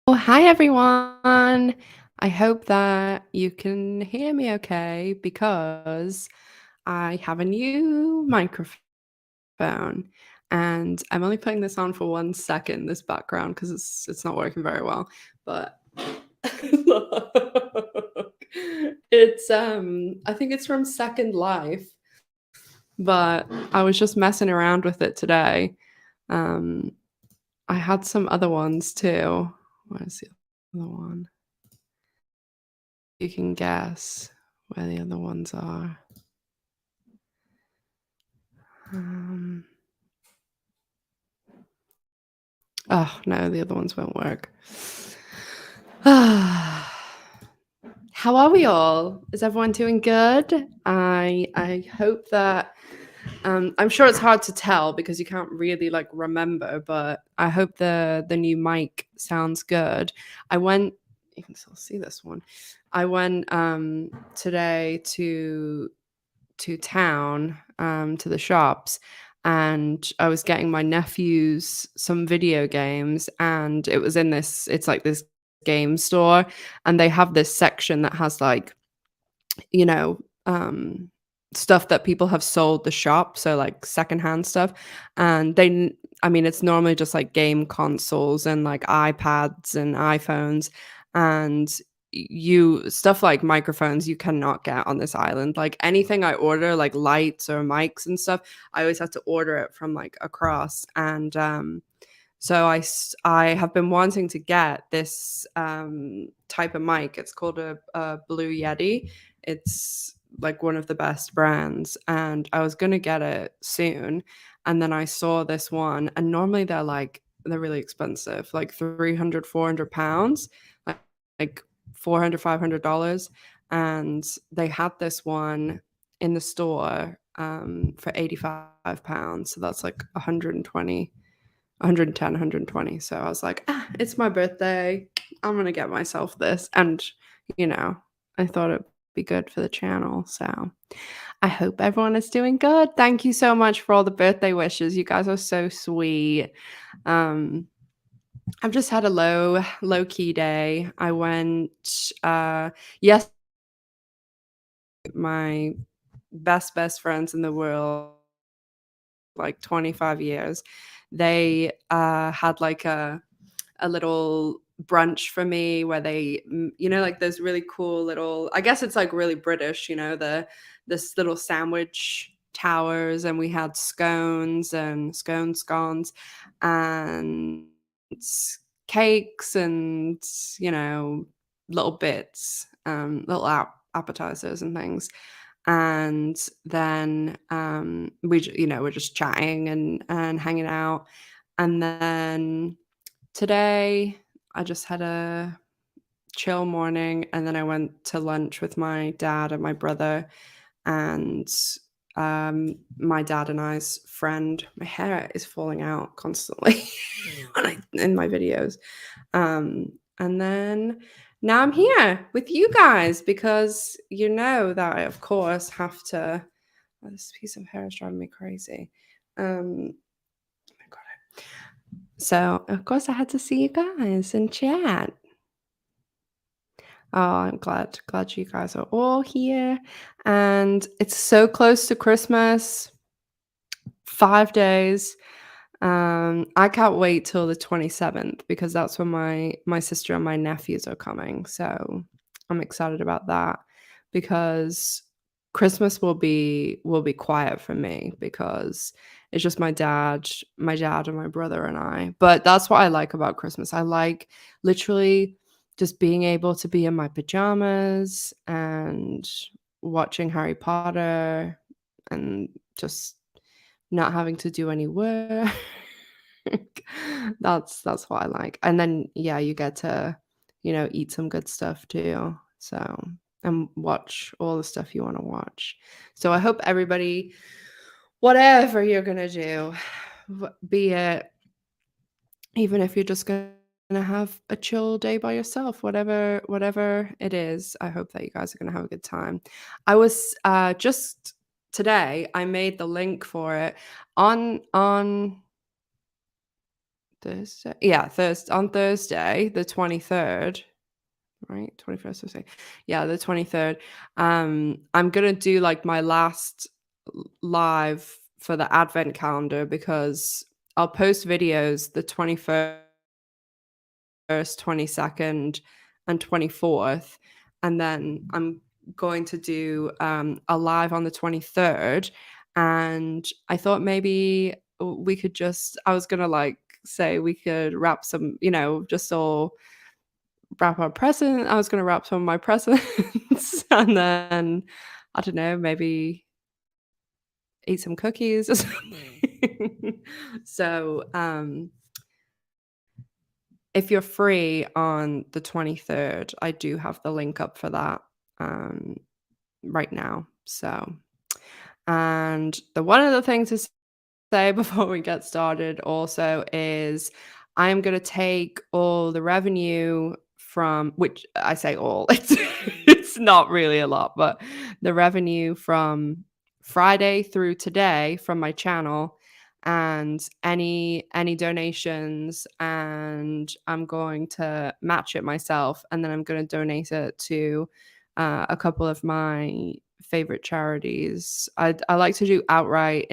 Oh, hi everyone. I hope that you can hear me okay because I have a new microphone and I'm only putting this on for 1 second, this background, because it's not working very well. But look, it's I think it's from Second Life, but I was just messing around with it today. Um I had some other ones too. Where's the other one? You can guess where the other ones are. Um, oh no, the other ones won't work. How are we all? Is everyone doing good? I hope that I'm sure it's hard to tell because you can't really like remember, but I hope the new mic sounds good. I went You can still see this one. I went today to town, to the shops, and I was getting my nephews some video games, and it was in it's like this game store, and they have this section that has like, you know, stuff that people have sold the shop, so like secondhand stuff, and I mean, it's normally just like game consoles and like iPads and iPhones, and you stuff like microphones you cannot get on this island. Like anything I order, like lights or mics and stuff, I always have to order it from like across, and so I have been wanting to get this type of mic. It's called a Blue Yeti. It's like one of the best brands, and I was gonna get it soon. And then I saw this one, and normally they're really expensive, like 300, £400, like, like 400, $500. And they had this one in the store for £85. So that's like 120 110, 120. So I was like, it's my birthday. I'm going to get myself this. And, you know, I thought it'd be good for the channel. So I hope everyone is doing good. Thank you so much for all the birthday wishes. You guys are so sweet. Um, I've just had a low key day. I went, yes, my best friends in the world, like 25 years. They had like a little brunch for me where they, like those really cool little, I guess it's like really British, this little sandwich towers, and we had scones and scones and cakes and, little bits, little appetizers and things. And then we're just chatting and hanging out. And then today, I just had a chill morning, and then I went to lunch with my dad and my brother, and my dad and I's friend. My hair is falling out constantly in my videos. And then now I'm here with you guys because you know that I, of course, have to. Oh, this piece of hair is driving me crazy. I got it. So, of course, I had to see you guys and chat. Oh, I'm glad you guys are all here. And it's so close to Christmas, 5 days. I can't wait till the 27th because that's when my sister and my nephews are coming. So, I'm excited about that because Christmas will be quiet for me because it's just my dad and my brother and I. But that's what I like about Christmas. I like literally just being able to be in my pajamas and watching Harry Potter and just not having to do any work. That's what I like. And then yeah, you get to, eat some good stuff too. So, and watch all the stuff you want to watch. So I hope everybody, whatever you're gonna do, be it even if you're just gonna have a chill day by yourself, whatever it is, I hope that you guys are gonna have a good time. I was just today I made the link for it on Thursday. Yeah, on Thursday, the 23rd, right? 21st Thursday. Yeah, the 23rd. I'm gonna do like my last live for the advent calendar because I'll post videos the 21st, 22nd, and 24th. And then I'm going to do a live on the 23rd. And I thought maybe we could I was going to like say we could wrap some, just all wrap our present. I was going to wrap some of my presents and then, I don't know, maybe eat some cookies or something. So, if you're free on the 23rd, I do have the link up for that right now. So, and the one other thing to say before we get started also is I'm going to take all the revenue from, which I say all, it's not really a lot, but the revenue from Friday through today from my channel and any donations, and I'm going to match it myself, and then I'm going to donate it to a couple of my favorite charities. I like to do outright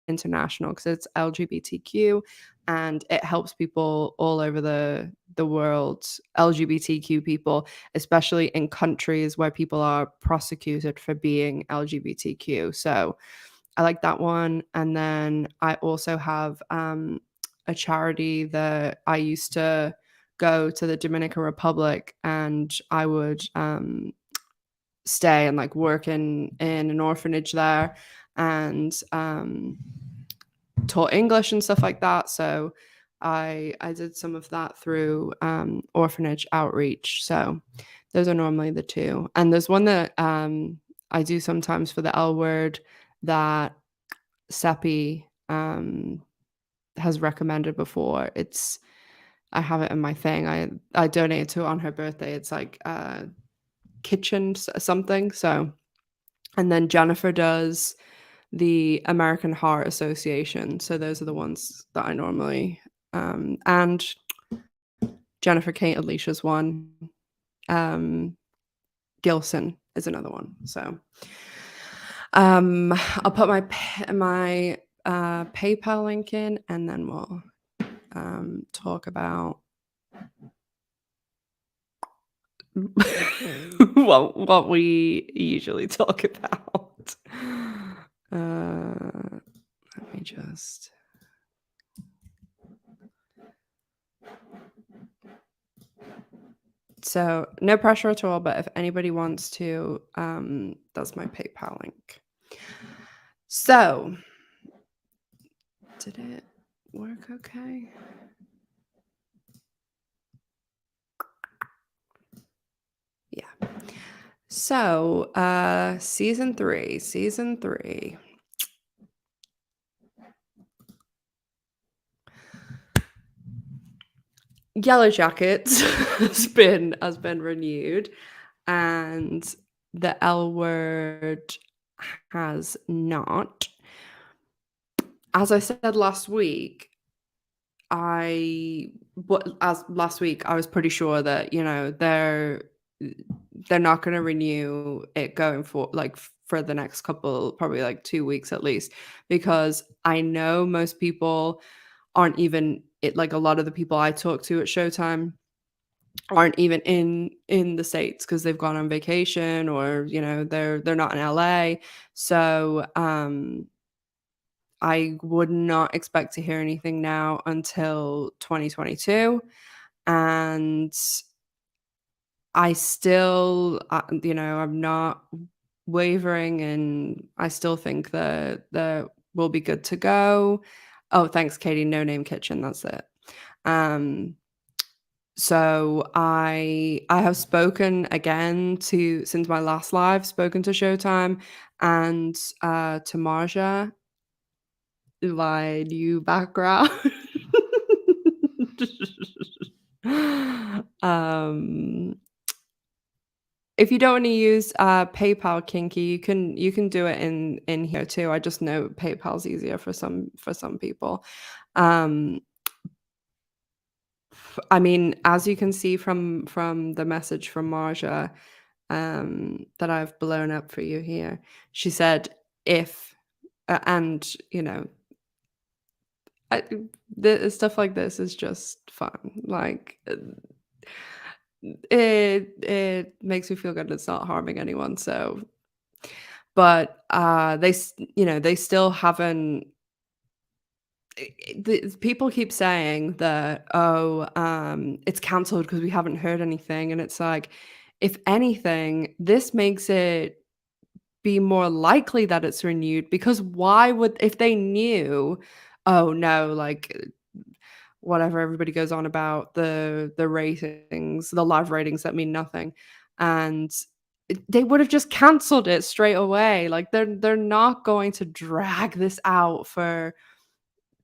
international because it's LGBTQ and it helps people all over the world, LGBTQ people, especially in countries where people are prosecuted for being LGBTQ. So I like that one. And then I also have a charity that I used to go to the Dominican Republic, and I would stay and like work in an orphanage there, and taught English and stuff like that. So I did some of that through orphanage outreach. So those are normally the two. And there's one that I do sometimes for the L word that Seppi has recommended before. I have it in my thing. I donated to it on her birthday. It's like kitchen something. So, and then Jennifer does the American Heart Association. So those are the ones that I normally and Jennifer Kate Alicia's one. Gilson is another one. So I'll put my PayPal link in, and then we'll talk about what we usually talk about. Let me just. So no pressure at all, but if anybody wants to, that's my PayPal link. So did it work okay? Yeah. So season three. Yellow Jackets has been renewed, and the L word has not. As I said last week, I was pretty sure that they're not going to renew it going for the next couple, probably like 2 weeks at least, because I know most people aren't even like a lot of the people I talk to at Showtime aren't even in the States because they've gone on vacation, or they're not in LA. So I would not expect to hear anything now until 2022. And I still, I'm not wavering, and I still think that we'll be good to go. Oh, thanks, Katie. No Name Kitchen. That's it. So I have spoken again since my last live, spoken to Showtime and to Marja, my new background. If you don't want to use PayPal, Kinky, you can do it in here too. I just know PayPal's easier for some people. I mean, as you can see from the message from Marja, that I've blown up for you here, she said, "If," and, you know, I stuff like this is just fun, like, it makes me feel good it's not harming anyone, so but, they still haven't the people keep saying that, "Oh, it's canceled because we haven't heard anything," and it's like, if anything, this makes it be more likely that it's renewed because why would if they knew, "Oh, no," like, whatever everybody goes on about, the ratings, the live ratings that mean nothing, and they would have just canceled it straight away, like, they're not going to drag this out for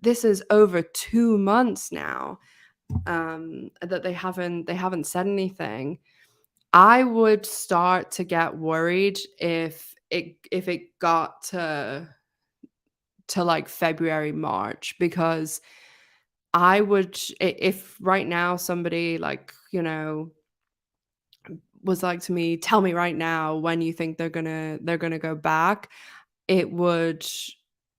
this is over 2 months now, that they haven't said anything. I would start to get worried if it got to, like, February, March, because I would if right now somebody, like, was like to me, "Tell me right now when you think they're gonna go back," it would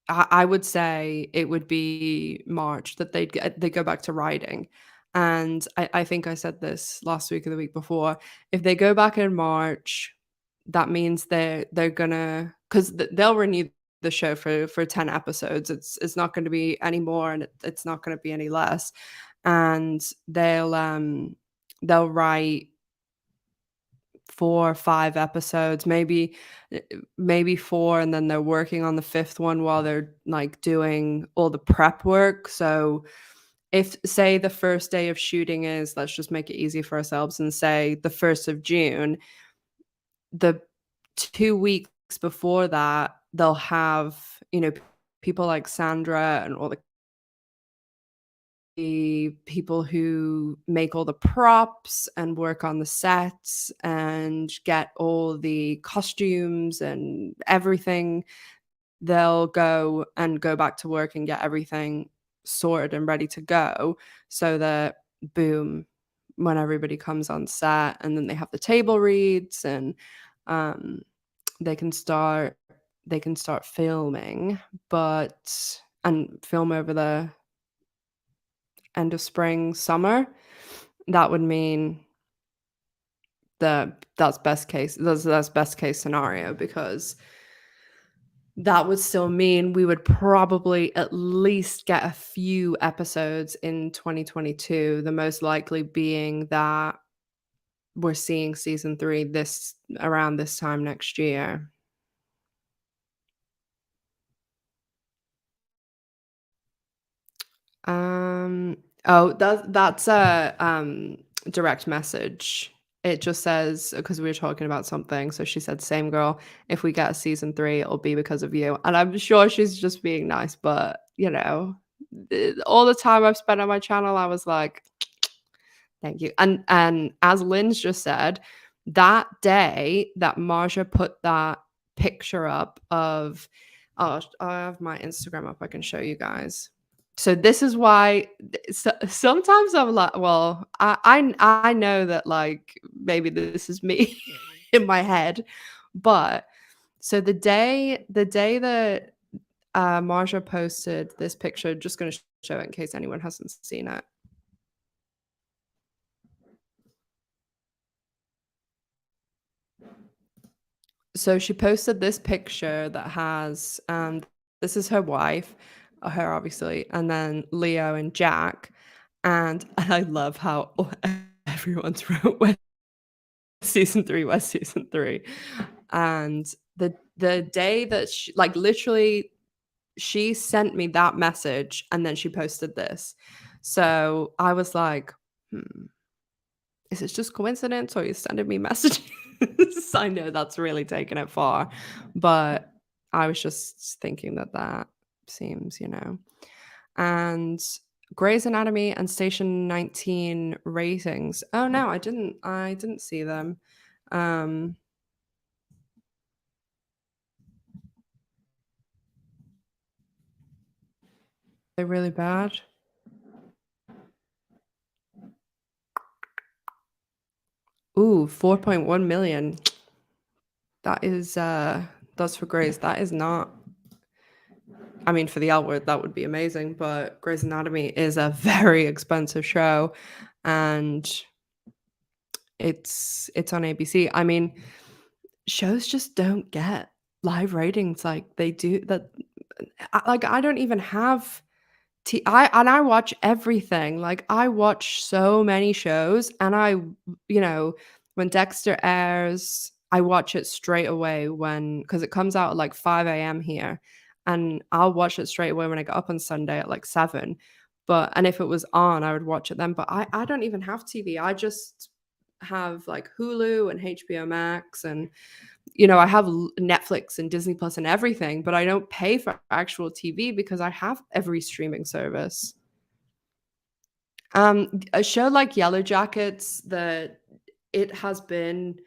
I would say it would be March that they go back to riding, and I think I said this last week or the week before. If they go back in March, that means they're gonna 'cause they'll renew the show for 10 episodes. It's not gonna be any more, and it's not gonna be any less, and they'll write 4 or 5 episodes, maybe 4, and then they're working on the 5th one while they're, like, doing all the prep work, so if say the first day of shooting is let's just make it easy for ourselves and say the 1st of June, the 2 weeks before that, they'll have, people like Sandra and all the people who make all the props and work on the sets and get all the costumes and everything. They'll go back to work and get everything sorted and ready to go so that boom, when everybody comes on set and then they have the table reads and um they can start filming, but and film over the end of spring, summer, that would mean that's best case scenario because that would still mean we would probably at least get a few episodes in 2022, the most likely being that we're seeing season 3 this around this time next year. Um, oh, that's a, direct message. It just says because we were talking about something, so she said, "Same girl, if we get a season 3, it'll be because of you." And I'm sure she's just being nice, but, all the time I've spent on my channel, I was like, "Thank you." And as Lynn's just said, that day that Marja put that picture up of I have my Instagram up, I can show you guys. So this is why sometimes I'm like, well, I know that like maybe this is me in my head, but so the day that Marja posted this picture, just going to show it in case anyone hasn't seen it. So she posted this picture that has this is her wife, her obviously, and then Leo and Jack, and I love how everyone's wrote season 3 was season 3. And the day that she like, literally, she sent me that message, and then she posted this. So, I was like, "Hmm, is this just coincidence, or you sending me messages?" I know that's really taking it far, but I was just thinking that that seems, and Grey's Anatomy and Station 19 ratings. Oh, no, I didn't see them. Um, they're really bad. Ooh, 4.1 million. That is, that's for Grey's. That is not, I mean, for the L Word, that would be amazing, but Grey's Anatomy is a very expensive show, and it's on ABC. I mean, shows just don't get live ratings like they do that. I don't even have I watch everything. Like, I watch so many shows, and when Dexter airs, I watch it straight away because it comes out at, like, 5 a.m. here, and I'll watch it straight away when I get up on Sunday at, like, 7. And if it was on, I would watch it then, but I don't even have TV. I just have, like, Hulu and HBO Max, and I have Netflix and Disney Plus and everything, but I don't pay for actual TV because I have every streaming service. A show like Yellow Jackets, that it has been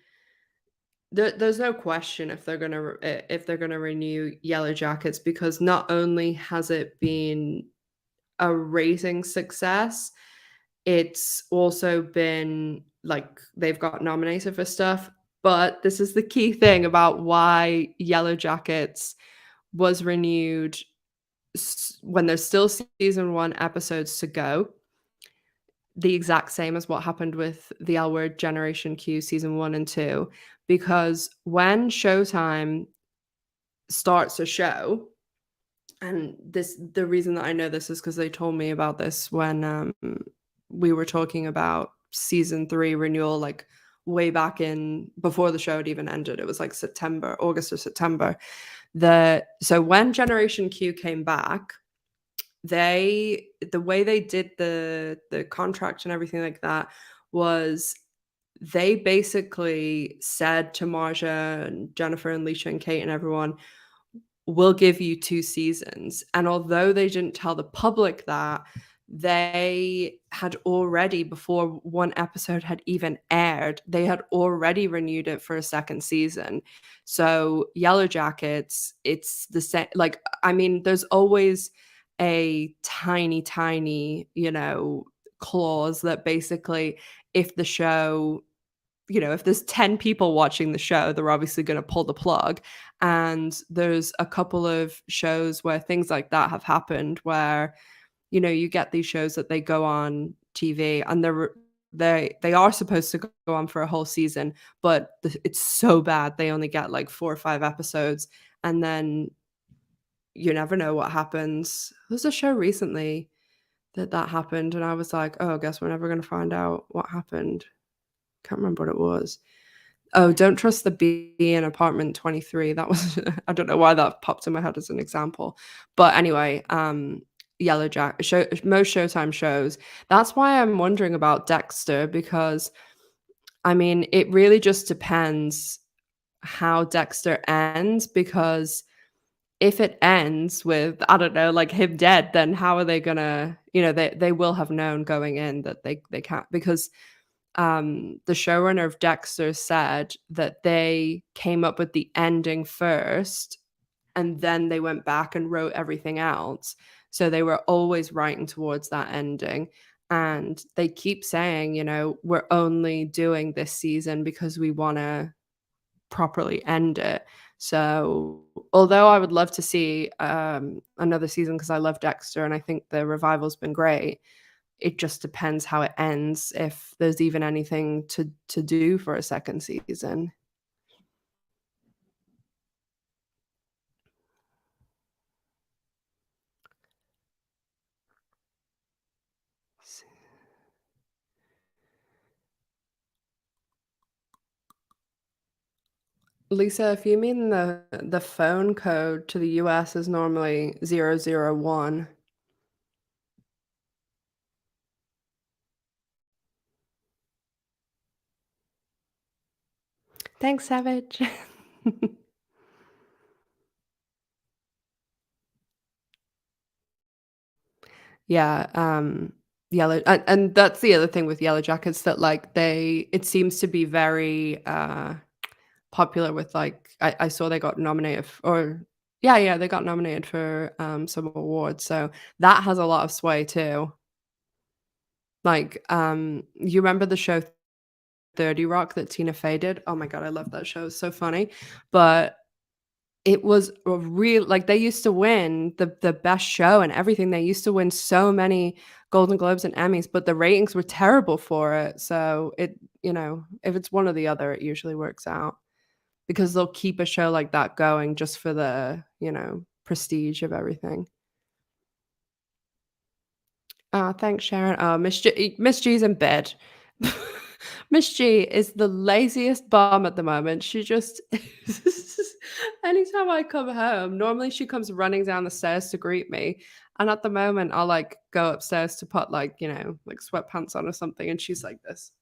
there's no question if they're gonna renew Yellow Jackets, because not only has it been a rating success, it's also been like they've got nominated for stuff. But this is the key thing about why Yellow Jackets was renewed when there's still season one episodes to go, the exact same as what happened with the L Word Generation Q season one and two. Because when Showtime starts a show, and the reason that I know this is because they told me about this when we were talking about season three renewal, like way back in before the show had even ended. It was like August or September. So when Generation Q came back, the way they did the contract and everything like that was they basically said to Marja and Jennifer and Leisha and Kate and everyone, "We'll give you 2 seasons." And although they didn't tell the public that, they had already, before one episode had even aired, they had already renewed it for a second season. So Yellow Jackets, it's the same. Like, I mean, there's always a tiny, tiny, clause that basically, if the show if there's 10 people watching the show, they're obviously going to pull the plug. And there's a couple of shows where things like that have happened, where, you get these shows that they go on TV, and they are supposed to go on for a whole season, but it's so bad they only get like 4 or 5 episodes, and then you never know what happens. There's a show recently that happened, and I was like, oh, I guess we're never going to find out what happened. Can't remember what it was. Oh, Don't Trust the Bee in Apartment 23. That was I don't know why that popped in my head as an example. But anyway, most Showtime shows. That's why I'm wondering about Dexter, because I mean, it really just depends how Dexter ends, because if it ends with, I don't know, like him dead, then how are they gonna, they will have known going in that they can't, because the showrunner of Dexter said that they came up with the ending first, and then they went back and wrote everything else. So they were always writing towards that ending. And they keep saying, we're only doing this season because we want to properly end it. So although I would love to see another season, because I love Dexter and I think the revival's been great, it just depends how it ends, if there's even anything to do for a second season. Lisa, if you mean the phone code to the US is normally 001. Thanks, Savage. Yeah, Yellow, and that's the other thing with Yellow Jackets, that like it seems to be very popular with, like, I saw they got nominated or yeah, they got nominated for some awards. So that has a lot of sway too. Like, you remember the show 30 Rock that Tina Fey did. Oh my god, I love that show. It's so funny. But it was a real like they used to win the best show and everything. They used to win so many Golden Globes and Emmys, but the ratings were terrible for it. So it, if it's one or the other, it usually works out because they'll keep a show like that going just for the, prestige of everything. Thanks, Sharon. Miss G's in bed. Miss G is the laziest bum at the moment. She just anytime I come home, normally she comes running down the stairs to greet me. And at the moment, I'll like go upstairs to put like, like sweatpants on or something. And she's like this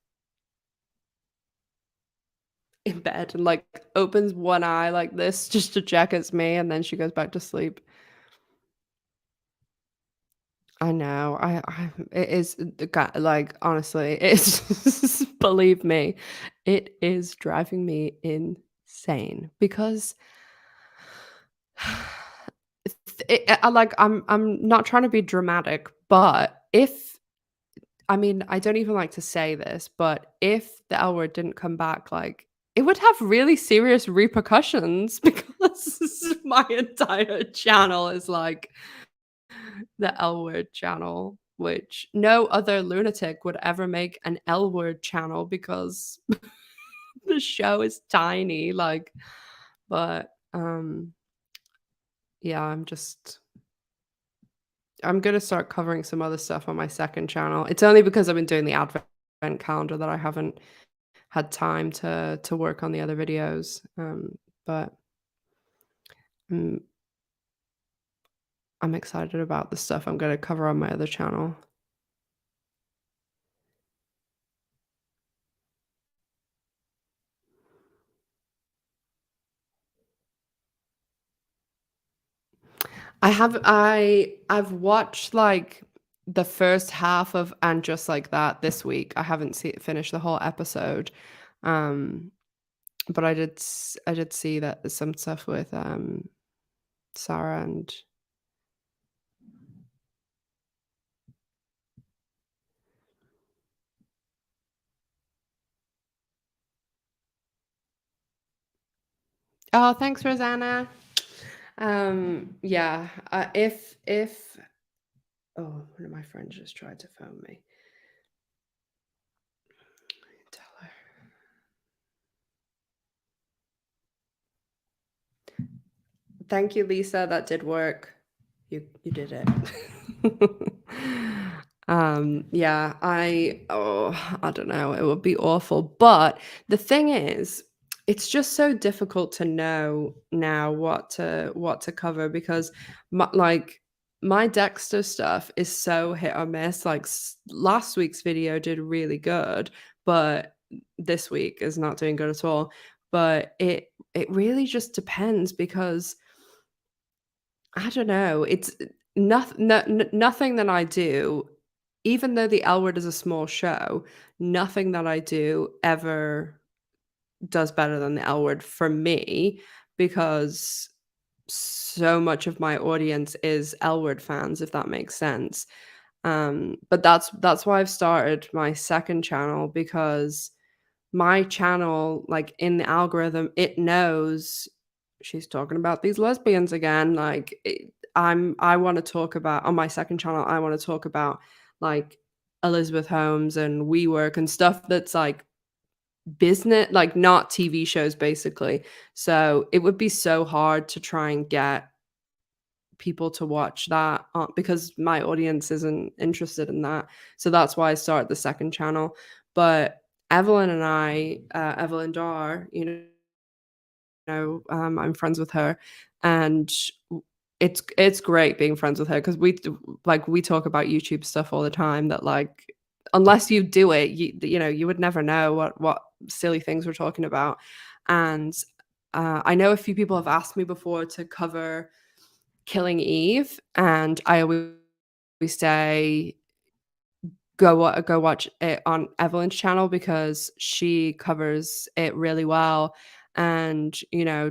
in bed and like opens one eye like this just to check it's me. And then she goes back to sleep. I know. It is like honestly, it's believe me, it is driving me insane because I'm not trying to be dramatic, but if I mean, I don't even like to say this, but if the L word didn't come back, like it would have really serious repercussions because my entire channel is like the L word channel, which no other lunatic would ever make an L word channel because the show is tiny. Like, but yeah, I'm gonna start covering some other stuff on my second channel. It's only because I've been doing the advent calendar that I haven't had time to work on the other videos. But mm, I'm excited about the stuff I'm gonna cover on my other channel. I've watched like the first half of And Just Like That this week. I haven't finished the whole episode. Um but I did see that there's some stuff with Sarah and oh, thanks Rosanna. Yeah, if oh, one of my friends just tried to phone me. Tell her. Thank you, Lisa. That did work. You did it. Yeah, I don't know. It would be awful. But the thing is, it's just so difficult to know now what to cover because my Dexter stuff is so hit or miss. Like last week's video did really good, but this week is not doing good at all. But it really just depends because I don't know. It's nothing that I do, even though the L Word is a small show, nothing that I do ever does better than the L Word for me because so much of my audience is L Word fans, if that makes sense. But that's why I've started my second channel because my channel, like in the algorithm, it knows she's talking about these lesbians again. Like I want to talk about on my second channel, I want to talk about like Elizabeth Holmes and WeWork and stuff that's like business, like not TV shows basically. So it would be so hard to try and get people to watch that because my audience isn't interested in that. So that's why I started the second channel. But Evelyn and Evelyn Dar, I'm friends with her, and it's great being friends with her because we talk about YouTube stuff all the time. That like unless you do it, you would never know what silly things we're talking about. And I know a few people have asked me before to cover Killing Eve, and I always say go watch it on Evelyn's channel because she covers it really well and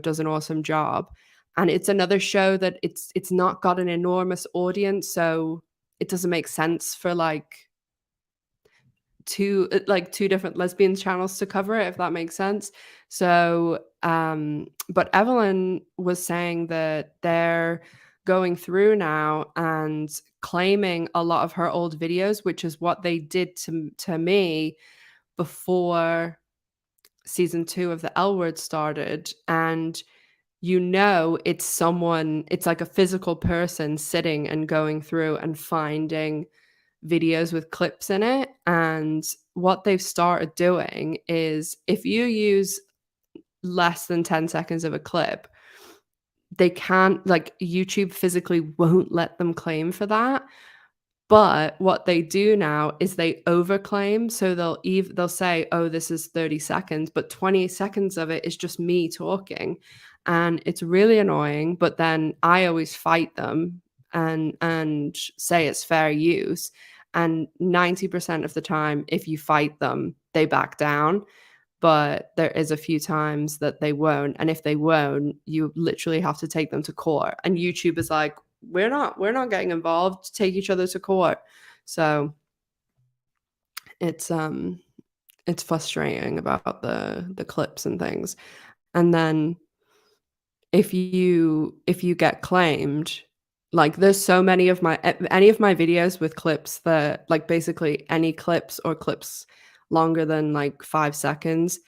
does an awesome job. And it's another show that it's not got an enormous audience, so it doesn't make sense for like two different lesbian channels to cover it, if that makes sense. So, but Evelyn was saying that they're going through now and claiming a lot of her old videos, which is what they did to me before season 2 of the L Word started. And it's someone, it's like a physical person sitting and going through and finding videos with clips in it. And what they've started doing is if you use less than 10 seconds of a clip, they can't, like, YouTube physically won't let them claim for that. But what they do now is they overclaim. So they'll say, "Oh, this is 30 seconds," but 20 seconds of it is just me talking. And it's really annoying, but then I always fight them and say it's fair use. And 90% of the time, if you fight them, they back down. But there is a few times that they won't. And if they won't, you literally have to take them to court. And YouTube is like, we're not getting involved, take each other to court. So it's it's frustrating about the clips and things. And then if you get claimed, like, there's so many of my any of my videos with clips that, like, basically any clips or clips longer than like 5 seconds,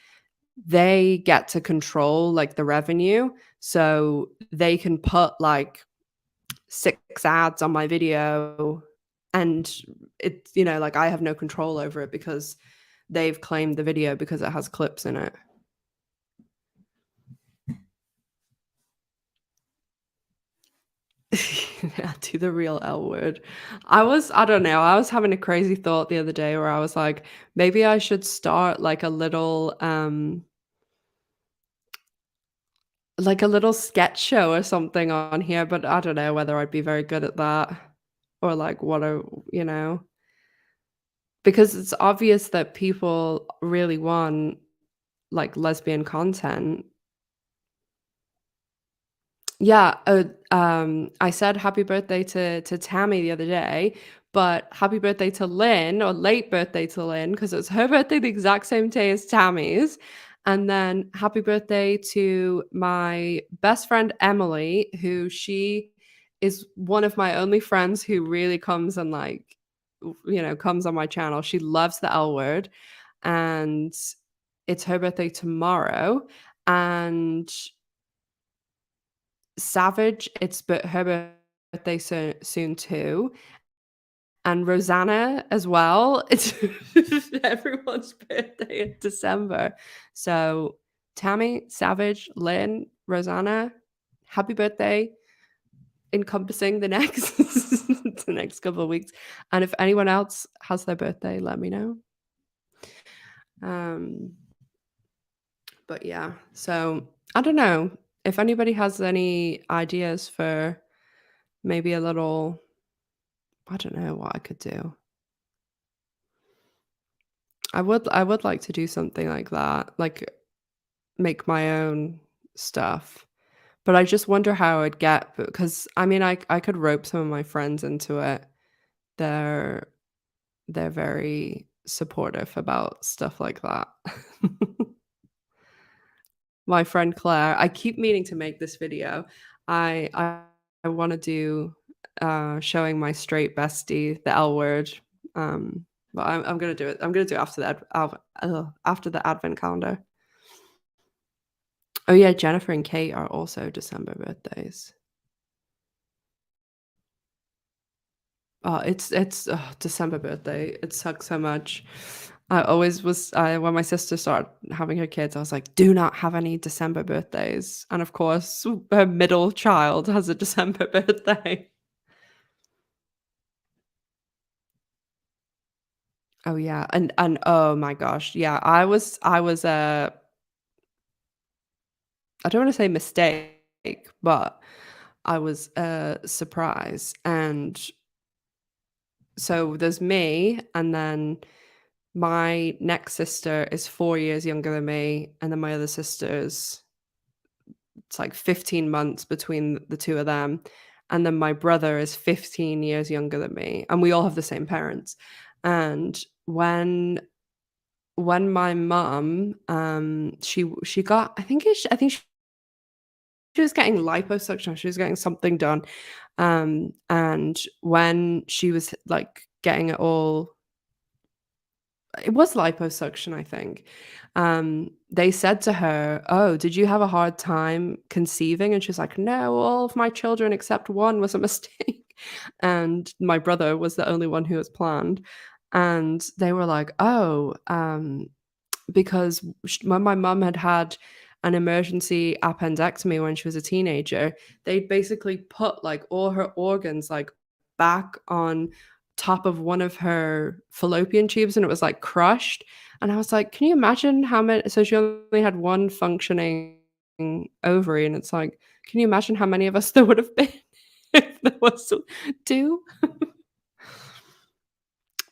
they get to control like the revenue. So they can put like 6 ads on my video, and it's, like, I have no control over it because they've claimed the video because it has clips in it. Yeah, do the real L word. I don't know, I was having a crazy thought the other day where I was like, maybe I should start like a little sketch show or something on here, but I don't know whether I'd be very good at that, or like what I you know? Because it's obvious that people really want, like, lesbian content. Yeah, I said happy birthday to Tammy the other day, but happy birthday to Lynn, or late birthday to Lynn, because it's her birthday the exact same day as Tammy's. And then happy birthday to my best friend Emily, who she is one of my only friends who really comes and, like, comes on my channel. She loves the L Word, and it's her birthday tomorrow. And Savage, it's her birthday soon too, and Rosanna as well. It's everyone's birthday in December. So Tammy, Savage, Lynn, Rosanna, happy birthday, encompassing the next the next couple of weeks. And if anyone else has their birthday, let me know. Um, but yeah, so I don't know if anybody has any ideas for maybe a little. I don't know what I could do. I would like to do something like that, like make my own stuff. But I just wonder how I'd get, because I mean I could rope some of my friends into it. They're they're very supportive about stuff like that. My friend Claire, I keep meaning to make this video. I want to do showing my straight bestie the L word. But I'm gonna do it. I'm gonna do it after after the advent calendar. Oh yeah, Jennifer and Kate are also December birthdays. Oh, it's December birthday. It sucks so much. I always was when my sister started having her kids, I was like, do not have any December birthdays. And of course, her middle child has a December birthday. Oh yeah, and oh my gosh, yeah, I don't want to say mistake, but I was a surprise. And so there's me, and then my next sister is 4 years younger than me, and then my other sisters, it's like 15 months between the 2 of them, and then my brother is 15 years younger than me, and we all have the same parents. And when my mum, she got I think she was getting liposuction, she was getting something done, and when she was, like, getting it all it was liposuction, I think. They said to her, "Oh, did you have a hard time conceiving?" And she's like, "No, all of my children except one was a mistake." And my brother was the only one who was planned. And they were like, "Oh, because when my mum had had an emergency appendectomy when she was a teenager, they basically put like all her organs like back on top of one of her fallopian tubes and it was like crushed. And I was like, can you imagine how many? So she only had one functioning ovary, and it's like, can you imagine how many of us there would have been if there was two?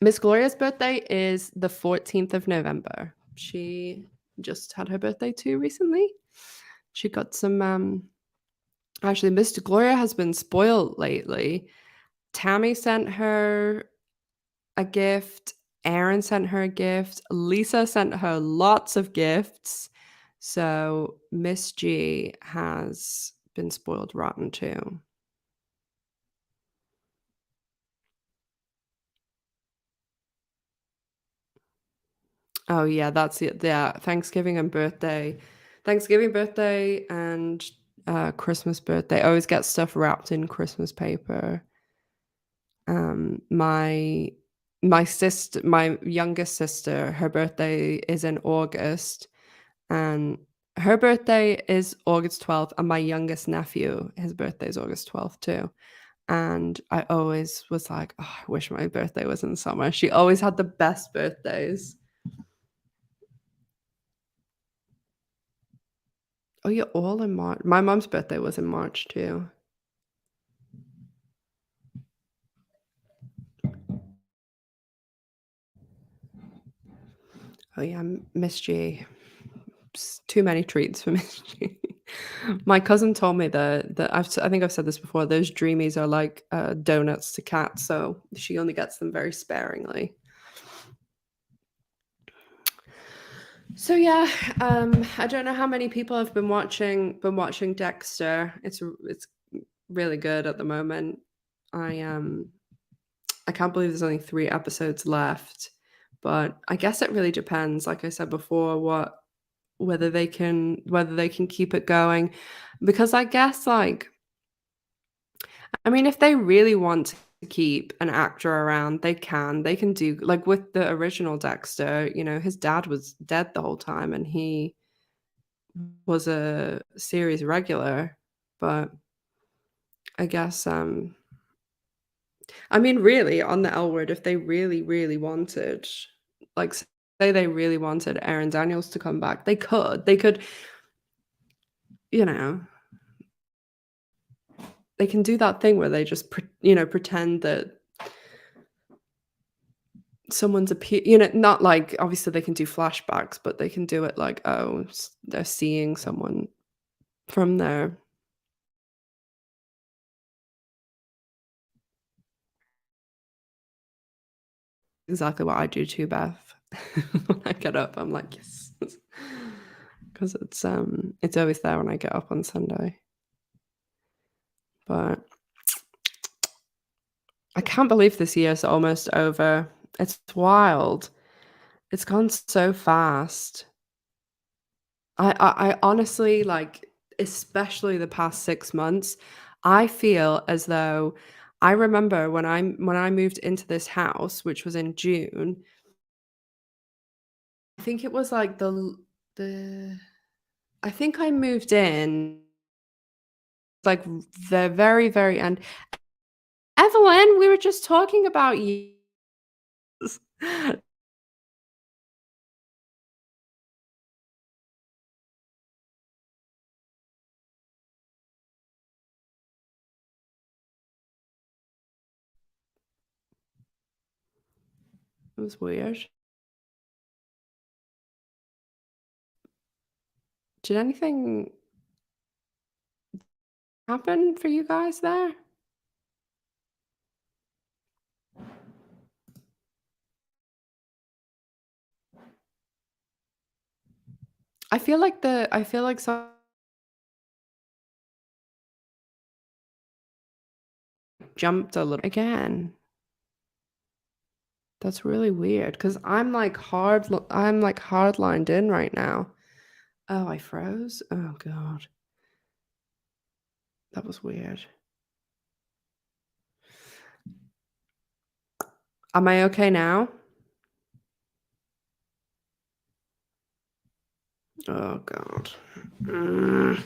Miss Gloria's birthday is the 14th of November. She just had her birthday too recently. She got some actually Miss Gloria has been spoiled lately. Tammy sent her a gift, Aaron sent her a gift, Lisa sent her lots of gifts. So Miss G has been spoiled rotten too. Oh yeah, that's it. Yeah, Thanksgiving birthday and Christmas birthday. I always get stuff wrapped in Christmas paper. My my youngest sister, her birthday is in August, and her birthday is August 12th, and my youngest nephew, his birthday is August 12th too. And I always was like, oh, I wish my birthday was in summer. She always had the best birthdays. Oh, you're all in March. My mom's birthday was in March too. Oh yeah, Miss G. Too many treats for Miss G. My cousin told me that I think I've said this before. Those dreamies are like donuts to cats, so she only gets them very sparingly. So yeah, I don't know how many people have been watching Dexter. It's really good at the moment. I um I can't believe there's only 3 episodes left, but I guess it really depends, like I said before, whether they can keep it going, because I guess, like I mean, if they really want to keep an actor around, they can. They can do like, with the original Dexter, his dad was dead the whole time, and he was a series regular, but I guess, I mean, really, on the L Word, if they really, really wanted, like, say they really wanted Aaron Daniels to come back, they could. You know, they can do that thing where they just pretend that someone's not like obviously they can do flashbacks, but they can do it like, oh, they're seeing someone from there. Exactly what I do too, Beth. When I get up, I'm like, yes, because it's always there when I get up on Sunday. But I can't believe this year's almost over. It's wild. It's gone so fast. I honestly, like, especially the past 6 months, I feel as though I remember when I moved into this house, which was in June, I think it was, like, the I think I moved in, like, the very, very end. Evelyn, we were just talking about you. It was weird. Did anything happen for you guys there? I feel like some jumped a little again. That's really weird because I'm like hard-lined in right now. Oh, I froze? Oh god, that was weird. Am I okay now? Oh god. Mm.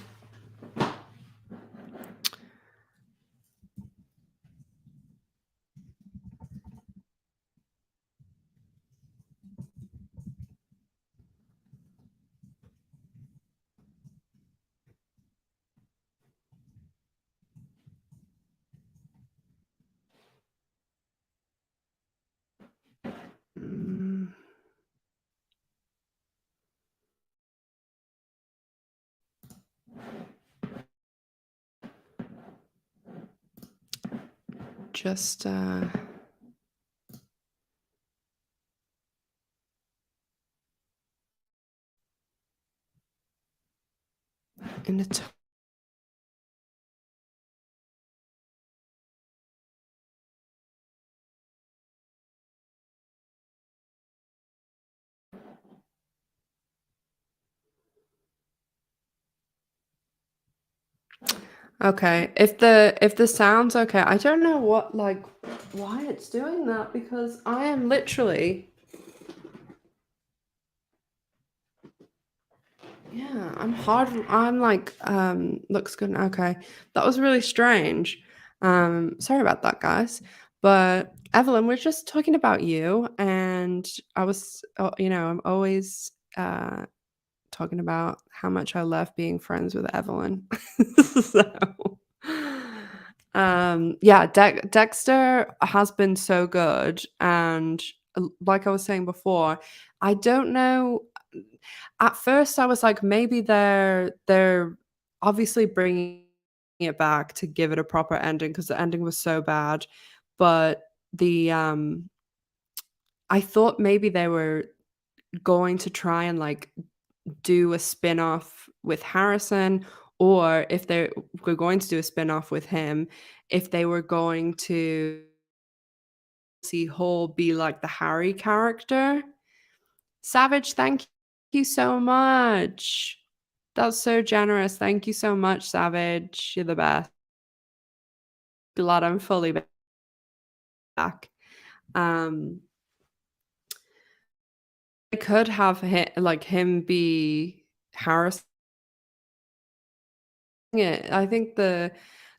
Mm. Just, in a t Okay, if the sound's okay, I don't know why it's doing that because I am literally yeah, I'm like, looks good, okay. That was really strange. Sorry about that, guys. But Evelyn, we're just talking about you, and I'm always talking about how much I love being friends with Evelyn. So, yeah, Dexter has been so good, and like I was saying before, I don't know. At first, I was like, maybe they're obviously bringing it back to give it a proper ending because the ending was so bad, but the I thought maybe they were going to try and like do a spin-off with Harrison, or if they were going to do a spin-off with him, if they were going to see Hall be like the Harry character. Savage, thank you so much. That's so generous. Thank you so much, Savage. You're the best. Glad I'm fully back. Um, I could have him be Harrison. Yeah, I think the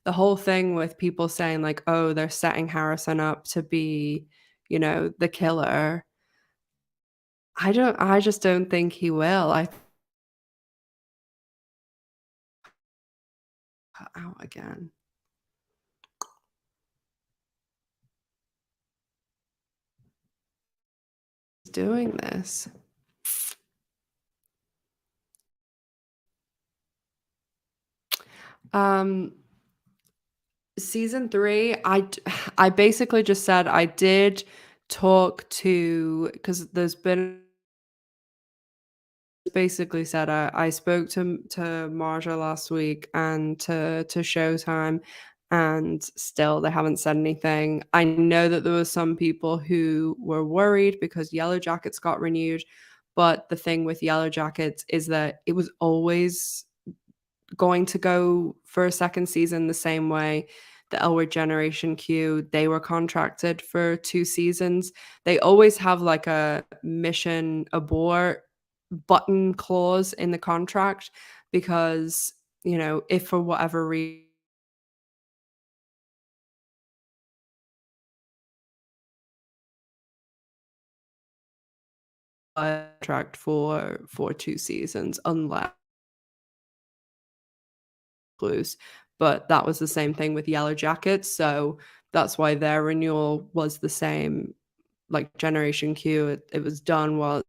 whole thing with people saying like, "Oh, they're setting Harrison up to be, the killer." I just don't think he will. Out again. He's doing this. Um, Season 3, I basically just said I did talk to because there's been basically said I spoke to Marja last week and to Showtime, and still they haven't said anything. I know that there were some people who were worried because Yellow Jackets got renewed, but the thing with Yellow Jackets is that it was always going to go for a second season the same way the Elwood Generation Q, they were contracted for 2 seasons. They always have like a mission abort button clause in the contract because, if for whatever reason contract for 2 seasons unless loose. But that was the same thing with Yellow Jackets, so that's why their renewal was the same. Like Generation Q, it was done while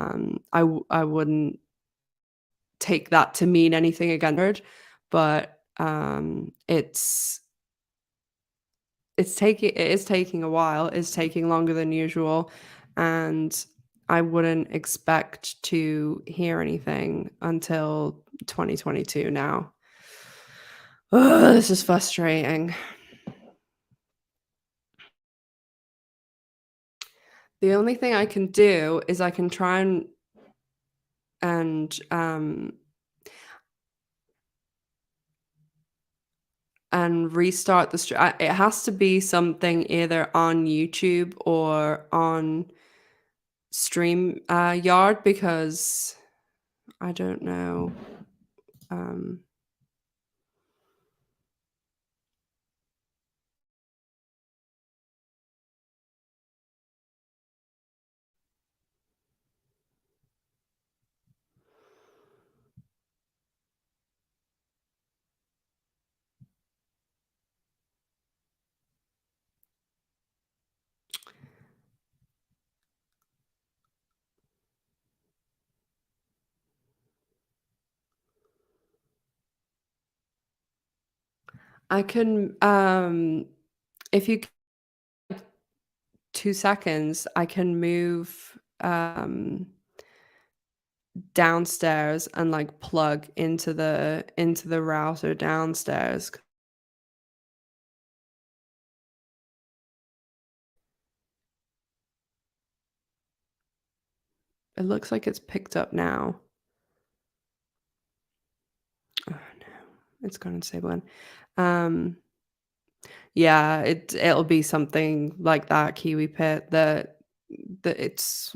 I wouldn't take that to mean anything against her, but it is taking a while. It's taking longer than usual, and I wouldn't expect to hear anything until 2022 now. Ugh, this is frustrating. The only thing I can do is I can try and, um and restart the stream. It has to be something either on YouTube or on Stream Yard because I don't know. Um, I can if you 2 seconds, I can move downstairs and like plug into the router downstairs. It looks like it's picked up now. Oh no, it's gone disabling. Um, yeah, it'll be something like that Kiwi Pit that it's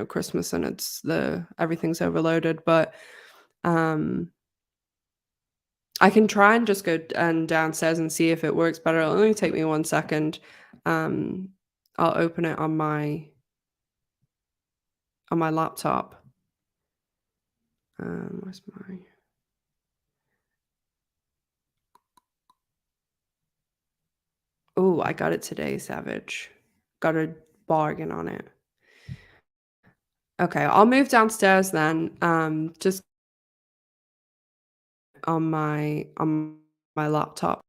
Christmas and it's the everything's overloaded, but um I can try and just go downstairs and see if it works better. It'll only take me 1 second. Um, I'll open it on my laptop. Where's my Oh, I got it today, Savage. Got a bargain on it. Okay, I'll move downstairs then. Just on my laptop.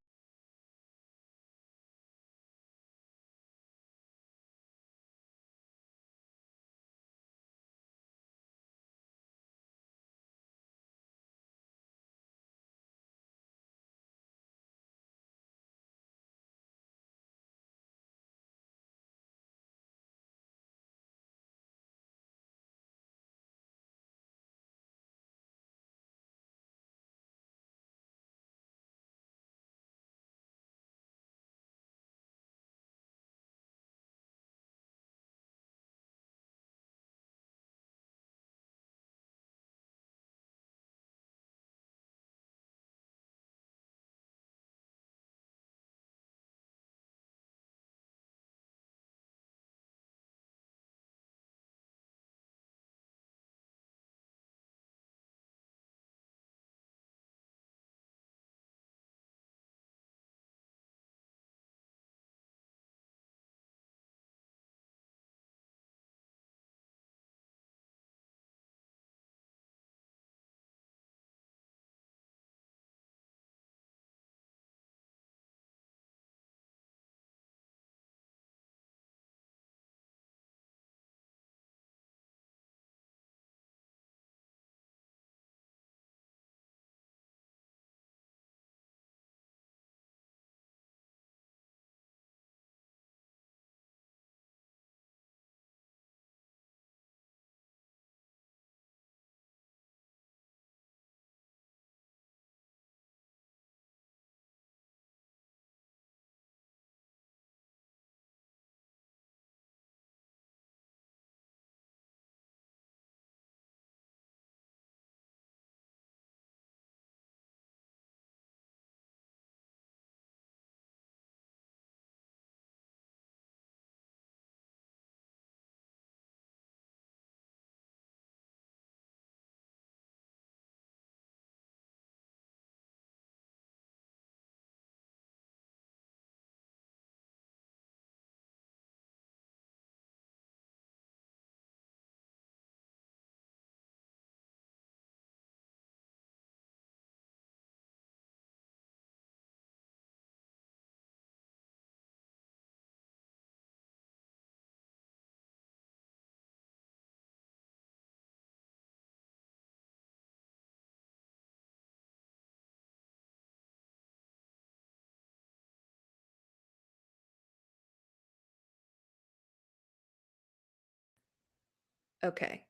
Okay.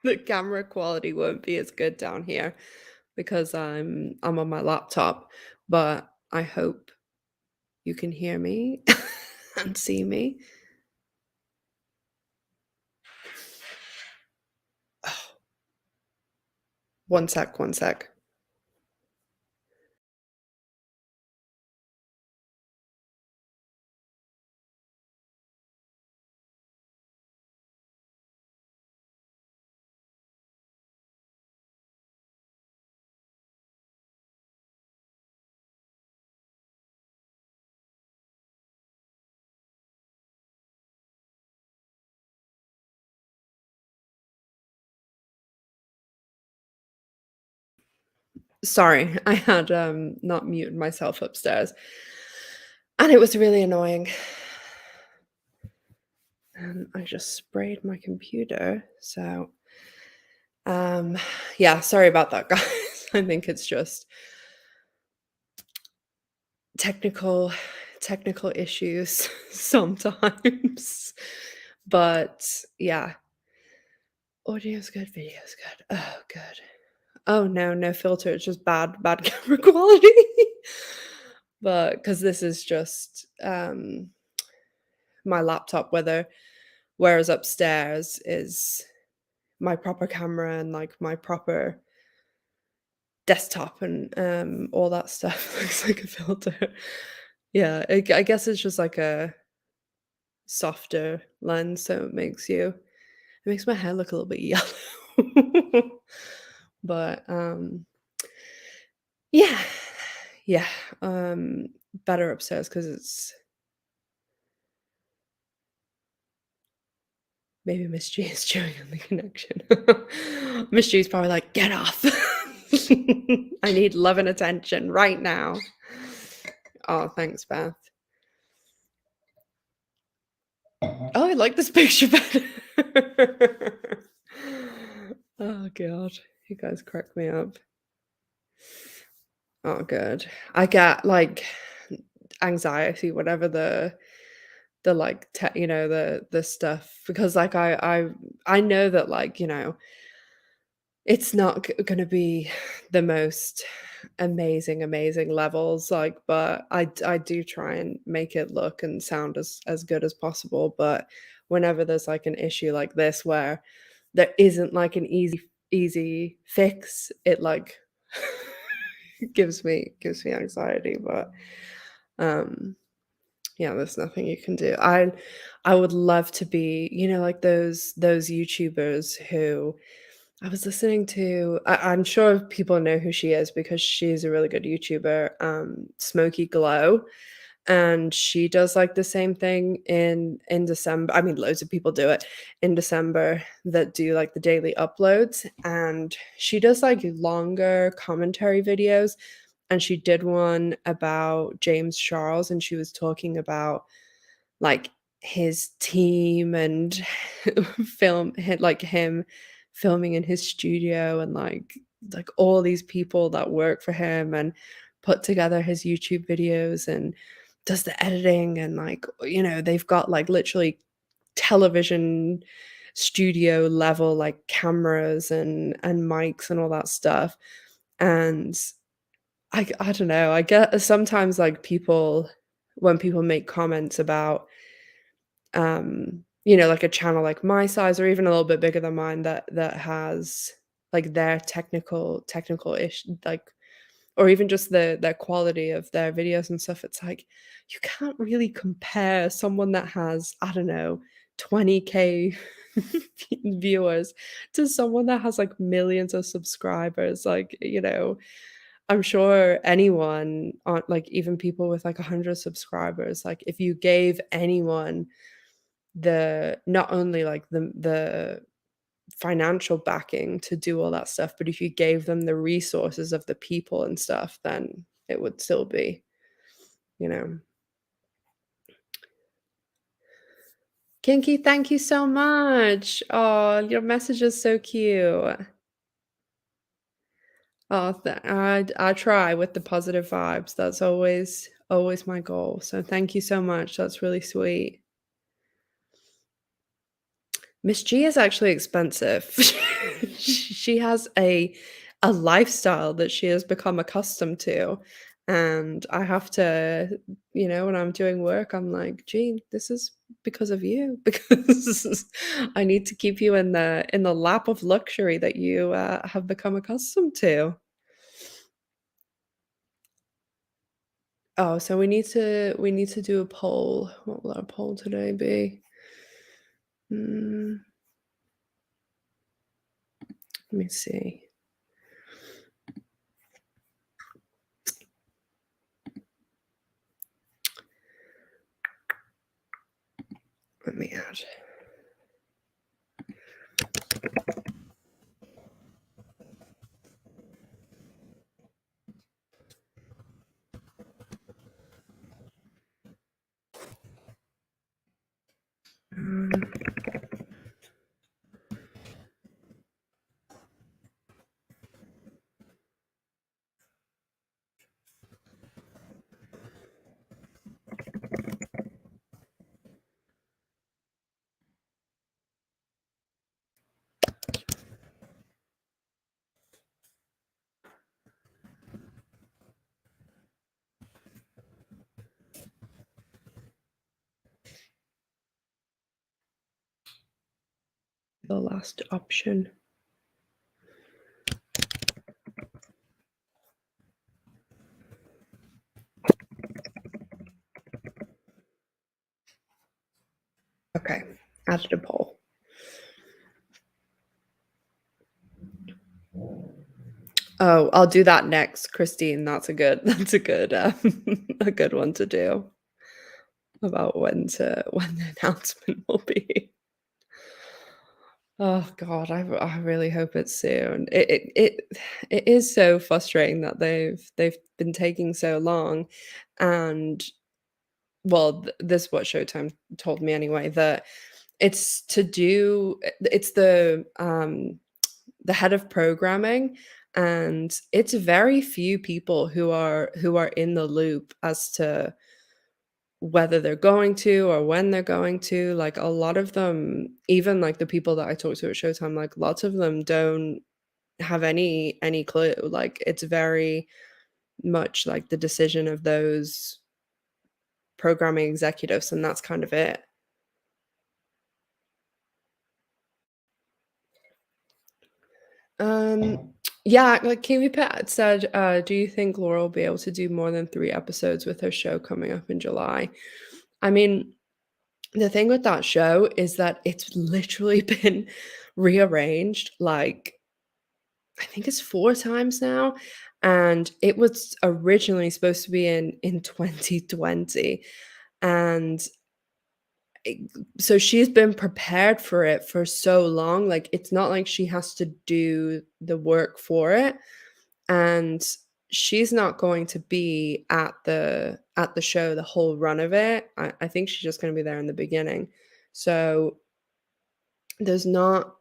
The camera quality won't be as good down here because I'm on my laptop, but I hope you can hear me and see me. Oh, one sec, one sec. Sorry, I had not muted myself upstairs. And it was really annoying. And I just sprayed my computer. So yeah, sorry about that, guys. I think it's just technical technical issues sometimes. But yeah, audio's good, video's good. Oh, good. Oh no, no filter. It's just bad camera quality. But because this is just my laptop, whereas upstairs is my proper camera and like my proper desktop and all that stuff looks like a filter. Yeah, I guess it's just like a softer lens, so it makes my hair look a little bit yellow. But yeah, yeah, better upstairs because it's maybe Miss G is chewing on the connection. Miss G's probably like, get off. I need love and attention right now. Oh, thanks, Beth. Oh, I like this picture better. Oh god, you guys crack me up. Oh, good. I get like anxiety, whatever the like the stuff because like I know that like it's not gonna be the most amazing levels like but I do try and make it look and sound as good as possible but whenever there's like an issue like this where there isn't like an easy fix it like gives me anxiety but um yeah, there's nothing you can do. I would love to be, like those YouTubers who I was listening to. I'm sure people know who she is because she's a really good YouTuber, Smoky Glow, and she does like the same thing in December. I mean, loads of people do it in December that do like the daily uploads, and she does like longer commentary videos and she did one about James Charles and she was talking about like his team and like him filming in his studio and like all these people that work for him and put together his YouTube videos and does the editing and like they've got like literally television studio level like cameras and mics and all that stuff and I don't know, I get sometimes, like, people when people make comments about, like, a channel like my size or even a little bit bigger than mine that has, like, their technical ish like or even just the quality of their videos and stuff, it's like, you can't really compare someone that has, I don't know, 20K viewers to someone that has, like, millions of subscribers, like, I'm sure anyone on like, even people with, like, 100 subscribers, like, if you gave anyone the not only, like, the financial backing to do all that stuff, but if you gave them the resources of the people and stuff, then it would still be, you know Kinky, thank you so much. Oh, your message is so cute. Oh, I try with the positive vibes. That's always my goal. So thank you so much. That's really sweet. Miss G is actually expensive. She has a lifestyle that she has become accustomed to, and I have to, when I'm doing work, I'm like, "Gee, this is because of you, because I need to keep you in the lap of luxury that you, have become accustomed to." Oh, so we need to do a poll. What will our poll today be? Mm, let me see. Let me add. Um, the last option. Okay, added a poll. Oh, I'll do that next, Christine. That's a good a good one to do about when the announcement will be. Oh God, I really hope it's soon. It is so frustrating that they've been taking so long, and well, this is what Showtime told me anyway, that it's the head of programming, and it's very few people who are in the loop as to whether they're going to or when they're going to. Like, a lot of them, even like the people that I talked to at Showtime, like lots of them don't have any clue. Like, it's very much like the decision of those programming executives, and that's kind of it. Yeah, like Kiwi Pat said, do you think Laura will be able to do more than 3 episodes with her show coming up in July? I mean, the thing with that show is that it's literally been rearranged, like, I think it's 4 times now, and it was originally supposed to be in 2020, and it so she's been prepared for it for so long, like, it's not like she has to do the work for it, and she's not going to be at the show the whole run of it. I think she's just gonna be there in the beginning. So, there's not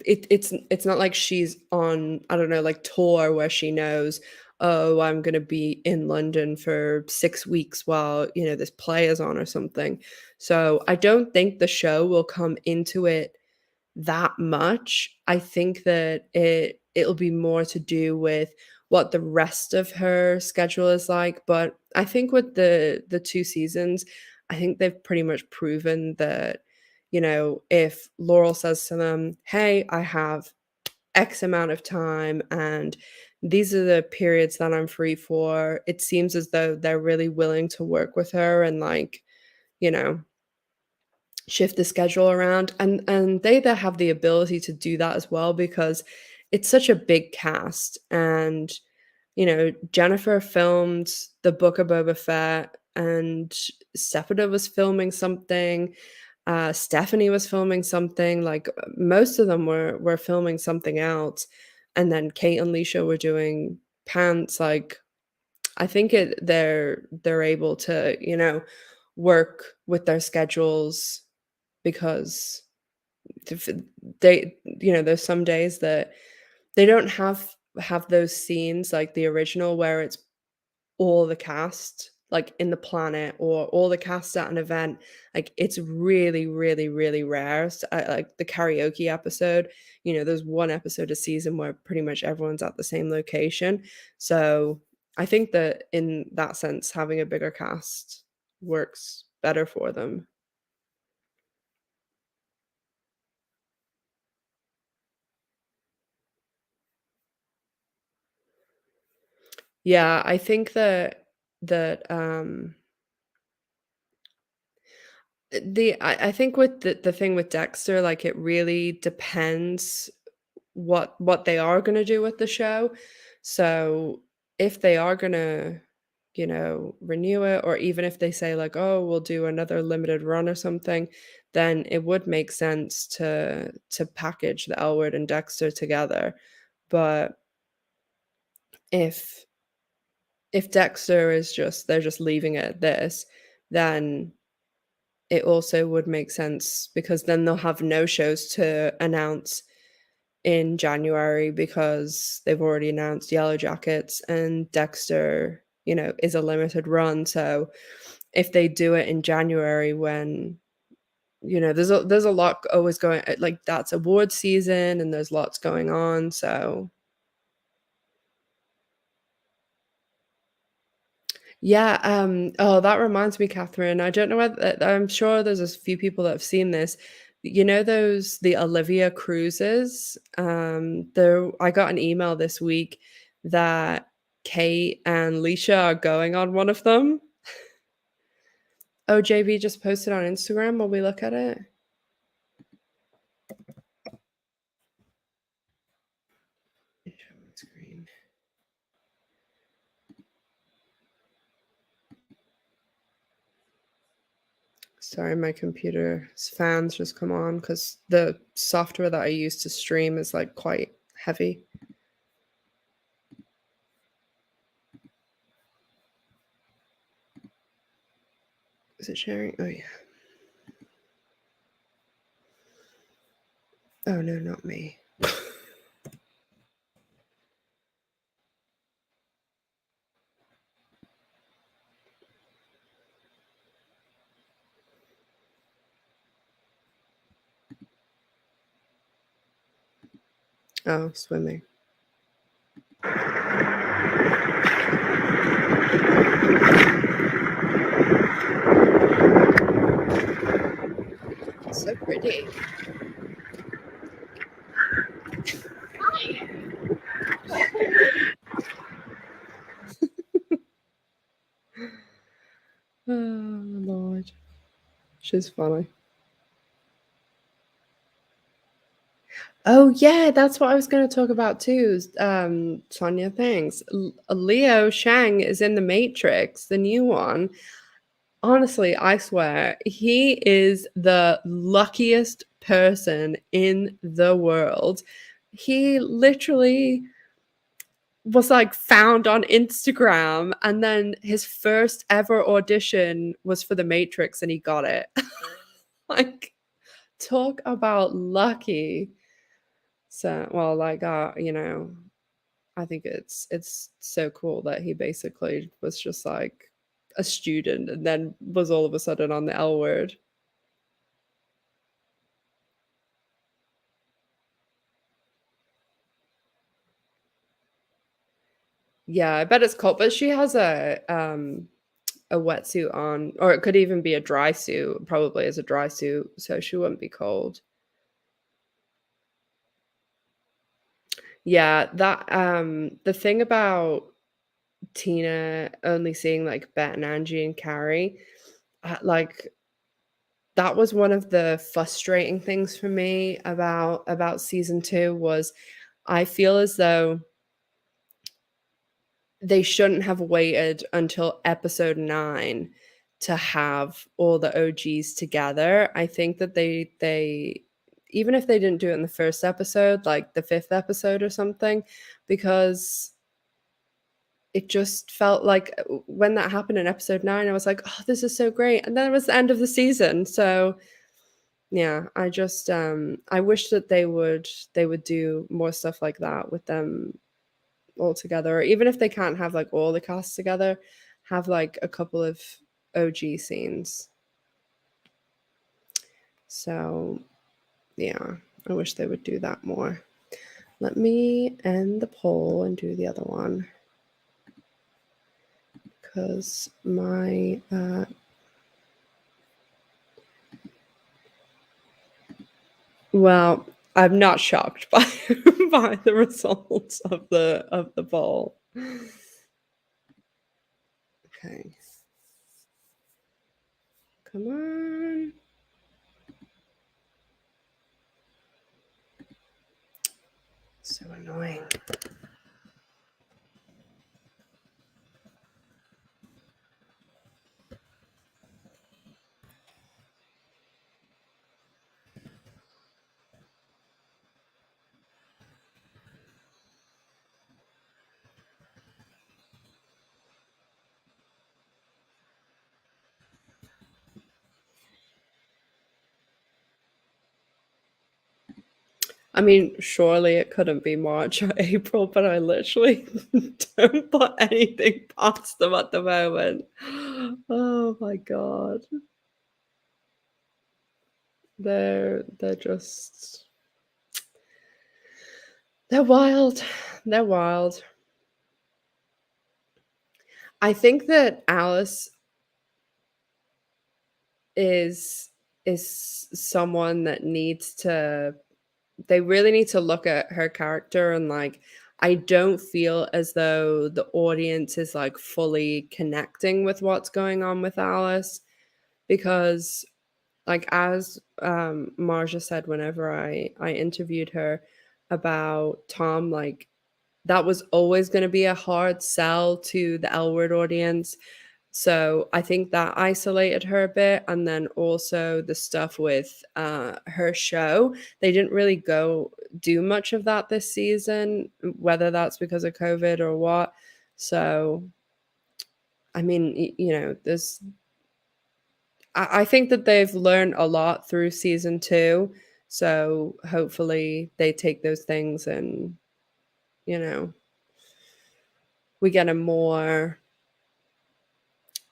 it's not like she's on, I don't know, like, tour where she knows, "Oh, I'm gonna be in London for 6 weeks while, this play is on," or something. So, I don't think the show will come into it that much. I think that it'll be more to do with what the rest of her schedule is like, but I think with the 2 seasons, I think they've pretty much proven that, if Laurel says to them, "Hey, I have X amount of time, and these are the periods that I'm free for," it seems as though they're really willing to work with her and, like, you know, shift the schedule around, and they have the ability to do that as well because it's such a big cast. And Jennifer filmed the Book of Boba Fett, and Sepida was filming something, Stephanie was filming something, like, most of them were filming something else, and then Kate and Leisha were doing pants. Like, I think they're able to, work with their schedules because if there's some days that they don't have those scenes like the original where it's all the cast, like in the planet or all the cast at an event, like it's really, really, really rare. So, like the karaoke episode, there's one episode a season where pretty much everyone's at the same location. So I think that in that sense, having a bigger cast works better for them. Yeah, I think that I think with the thing with Dexter, like it really depends what they are gonna do with the show. So if they are gonna, renew it, or even if they say like, "Oh, we'll do another limited run or something," then it would make sense to package the L Word and Dexter together. But if if Dexter is just they're just leaving it at this, then it also would make sense because then they'll have no shows to announce in January because they've already announced Yellow Jackets, and Dexter, is a limited run. So if they do it in January when, there's a lot always going, like that's award season and there's lots going on. So yeah, oh, that reminds me, Catherine. I don't know whether I'm sure there's a few people that have seen this. The Olivia cruises? There I got an email this week that Kate and Leisha are going on one of them. Oh, JV just posted on Instagram. Will we look at it? Screen. Sorry, my computer's fans just come on because the software that I use to stream is like quite heavy. Is it sharing? Oh yeah. Oh no, not me. Oh, swimming. So pretty. Oh Lord. She's funny. Oh yeah, that's what I was gonna talk about too. Sonia, thanks. Leo Shang is in the Matrix, the new one. Honestly, I swear, he is the luckiest person in the world. He literally was like found on Instagram, and then his first ever audition was for the Matrix and he got it. Like, talk about lucky. So, well, like, I think it's so cool that he basically was just like a student and then was all of a sudden on the L Word. Yeah, I bet it's cold, but she has a wetsuit on, or it could even be a dry suit, probably as a dry suit, so she wouldn't be cold. Yeah, that the thing about Tina only seeing like Bet and Angie and Carrie, like that was one of the frustrating things for me about season 2 was I feel as though they shouldn't have waited until episode 9 to have all the OGs together. I think that they even if they didn't do it in the first episode, like the 5th episode or something, because it just felt like when that happened in episode 9, I was like, "Oh, this is so great." And then it was the end of the season. So, yeah, I just I wish that they would do more stuff like that with them all together, or even if they can't have like all the cast together, have like a couple of OG scenes. So yeah, I wish they would do that more. Let me end the poll and do the other one, because my well, I'm not shocked by by the results of the poll. Okay. Come on. So annoying. I mean, surely it couldn't be March or April, but I literally don't put anything past them at the moment. Oh my god. They're just they're wild. They're wild. I think that Alice is someone that needs to they really need to look at her character, and like I don't feel as though the audience is like fully connecting with what's going on with Alice, because like as Marja said whenever I interviewed her about Tom, like that was always going to be a hard sell to the L Word audience. So I think that isolated her a bit. And then also the stuff with her show, they didn't really go do much of that this season, whether that's because of COVID or what. So I mean, you know, there's I think that they've learned a lot through season 2. So hopefully they take those things and, you know, we get a more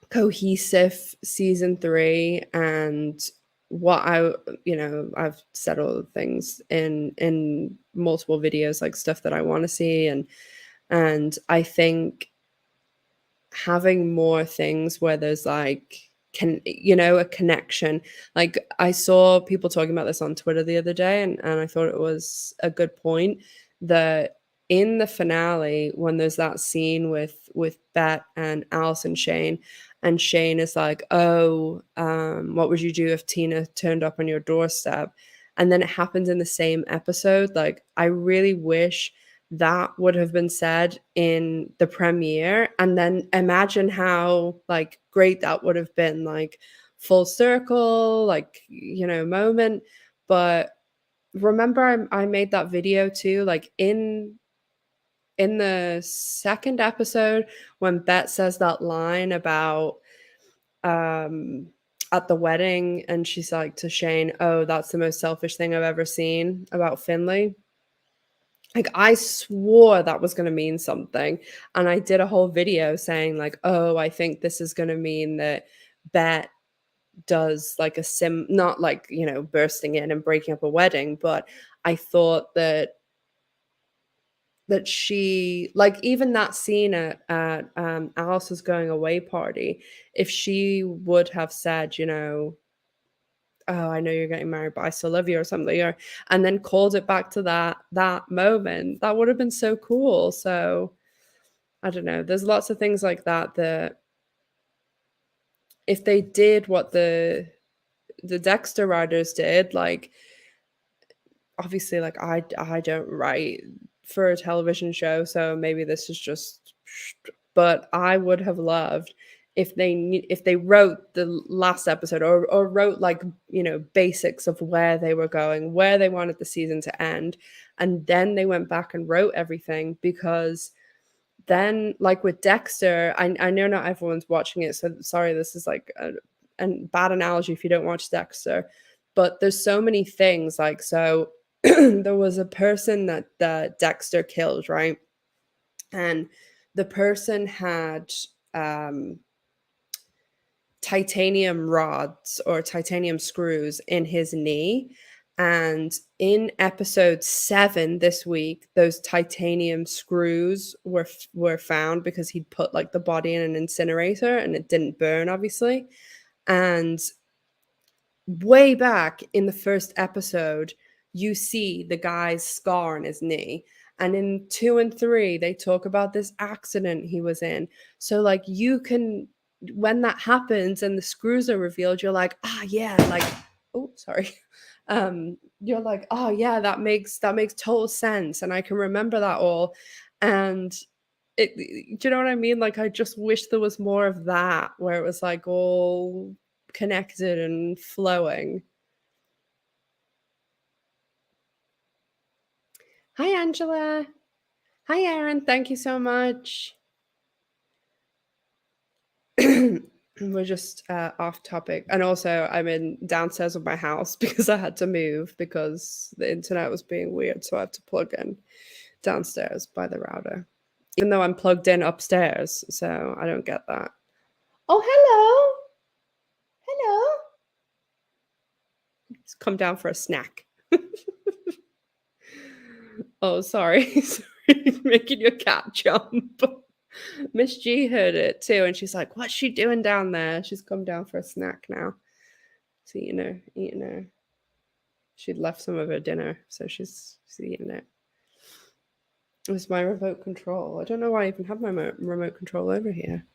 cohesive season 3. And what I've said all the things in multiple videos, like stuff that I want to see, and I think having more things where there's like a connection. Like I saw people talking about this on Twitter the other day, and I thought it was a good point that in the finale, when there's that scene with Bet and Alice and Shane is like, oh, what would you do if Tina turned up on your doorstep? And then it happens in the same episode. Like I really wish that would have been said in the premiere, and then imagine how like great that would have been, like full circle, like moment. But remember, I made that video too, like in the second episode when Bet says that line about at the wedding, and she's like to Shane, oh, that's the most selfish thing I've ever seen, about Finley. Like I swore that was going to mean something, and I did a whole video saying like, oh, I think this is going to mean that Bet does like not like bursting in and breaking up a wedding, but I thought that she, like, even that scene at Alice's going away party, if she would have said, oh, I know you're getting married, but I still love you, or something, and then called it back to that moment, that would have been so cool. So I don't know. There's lots of things like that if they did what the Dexter writers did, like obviously, like I don't write for a television show, so maybe this is just, but I would have loved if they wrote the last episode, or wrote like basics of where they were going, where they wanted the season to end, and then they went back and wrote everything. Because then, like with Dexter, I know not everyone's watching it, so sorry, this is like a bad analogy if you don't watch Dexter, but there's so many things, like, so there was a person that Dexter killed, right? And the person had titanium rods or titanium screws in his knee. And in episode 7 this week, those titanium screws were found because he'd put like the body in an incinerator and it didn't burn, obviously. And way back in the first episode, you see the guy's scar on his knee. And in 2 and 3, they talk about this accident he was in. So, like, you can, when that happens and the screws are revealed, you're like, ah, yeah, like, oh, sorry. You're like, oh, yeah, that makes total sense. And I can remember that all. And do you know what I mean? Like, I just wish there was more of that where it was like all connected and flowing. Hi, Angela. Hi, Aaron. Thank you so much. We're just off topic. And also, I'm in downstairs of my house because I had to move because the internet was being weird. So I had to plug in downstairs by the router, even though I'm plugged in upstairs. So I don't get that. Oh, hello. Hello. Just come down for a snack. Oh, sorry. Sorry, making your cat jump. Miss G heard it too, and she's like, "What's she doing down there?" She's come down for a snack now. So eating her. She'd left some of her dinner, so she's eating it. It was my remote control. I don't know why I even have my remote control over here.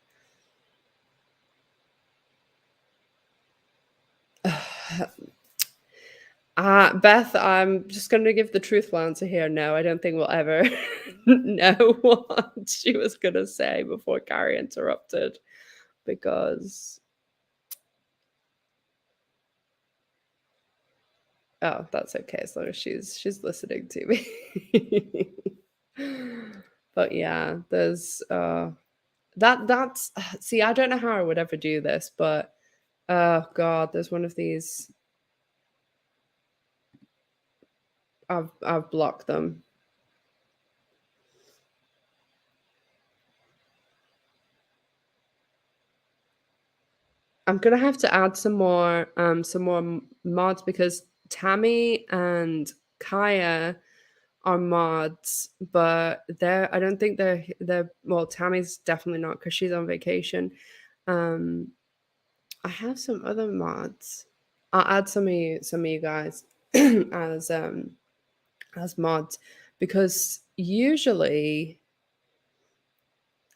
Beth, I'm just going to give the truthful answer here. No, I don't think we'll ever know what she was going to say before Carrie interrupted, because oh, that's okay as long as she's listening to me. But yeah, there's that's see, I don't know how I would ever do this, but oh god, there's one of these. I've blocked them. I'm gonna have to add some more mods because Tammy and Kaya are mods, but I don't think they're well, Tammy's definitely not because she's on vacation. I have some other mods. I'll add some of you guys as mods, because usually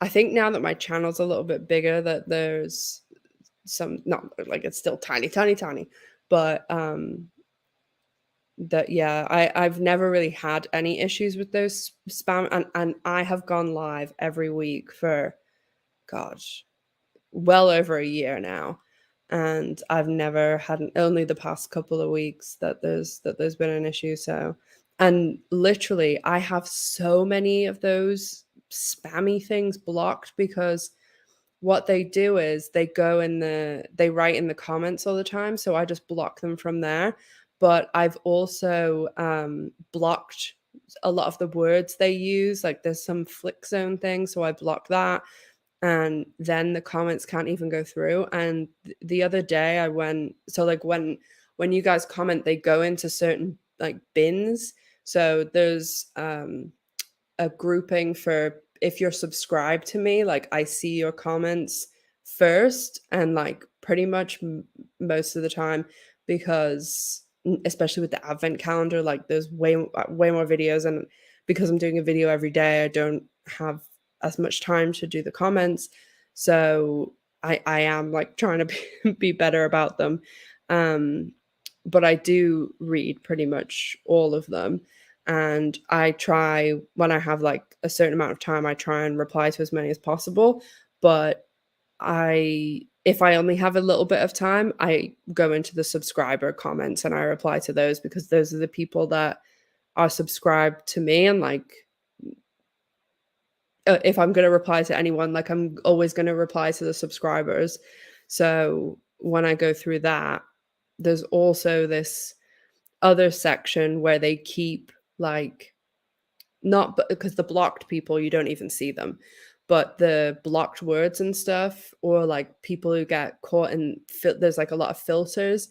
I think now that my channel's a little bit bigger that there's some, not like it's still tiny, but that yeah, I've never really had any issues with those spam, and I have gone live every week for gosh, well over a year now, and I've never had only the past couple of weeks that there's been an issue. So, and literally I have so many of those spammy things blocked because what they do is they write in the comments all the time, so I just block them from there. But I've also blocked a lot of the words they use, like there's some flick zone thing, so I block that, and then the comments can't even go through. And the other day I went, so like when you guys comment, they go into certain like bins. So there's a grouping for if you're subscribed to me, like I see your comments first, and like pretty much most of the time, because especially with the advent calendar, like there's way more videos, and because I'm doing a video every day, I don't have as much time to do the comments. So I am like trying to be better about them. But I do read pretty much all of them, and I try, when I have like a certain amount of time, I try and reply to as many as possible. But if I only have a little bit of time, I go into the subscriber comments and I reply to those, because those are the people that are subscribed to me. And like if I'm going to reply to anyone, like I'm always going to reply to the subscribers. So when I go through that, there's also this other section where they keep like, not because the blocked people, you don't even see them, but the blocked words and stuff, or like people who get caught in there's like a lot of filters,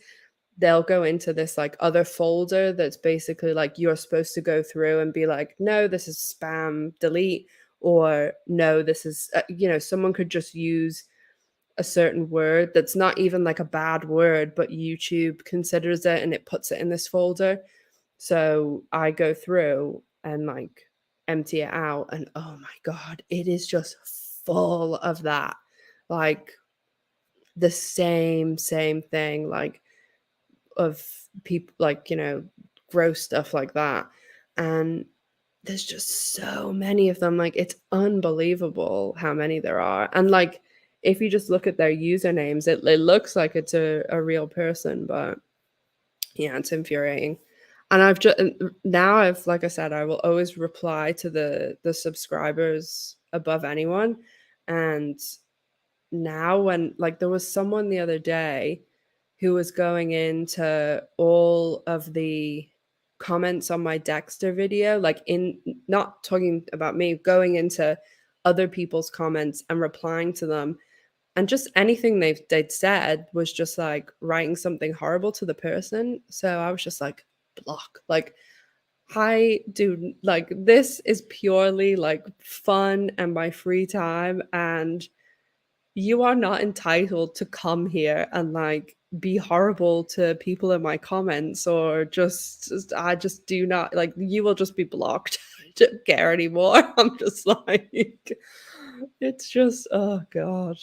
they'll go into this like other folder that's basically like you're supposed to go through and be like, no, this is spam, delete, or no, this is, someone could just use a certain word that's not even like a bad word, but YouTube considers it and it puts it in this folder. So I go through and like empty it out, and oh my God, it is just full of that. Like the same thing, like of people, like, gross stuff like that. And there's just so many of them. Like, it's unbelievable how many there are. And like, if you just look at their usernames, it looks like it's a real person, but yeah, it's infuriating. And I've just now I've like I said, I will always reply to the subscribers above anyone. And now when like there was someone the other day who was going into all of the comments on my Dexter video, like in not talking about me, going into other people's comments and replying to them, and just anything they'd said was just like writing something horrible to the person. So I was just like, block. Like, hi, dude, like this is purely like fun and my free time, and you are not entitled to come here and like be horrible to people in my comments, or just I just do not like, you will just be blocked. I don't care anymore. I'm just like, it's just, oh God.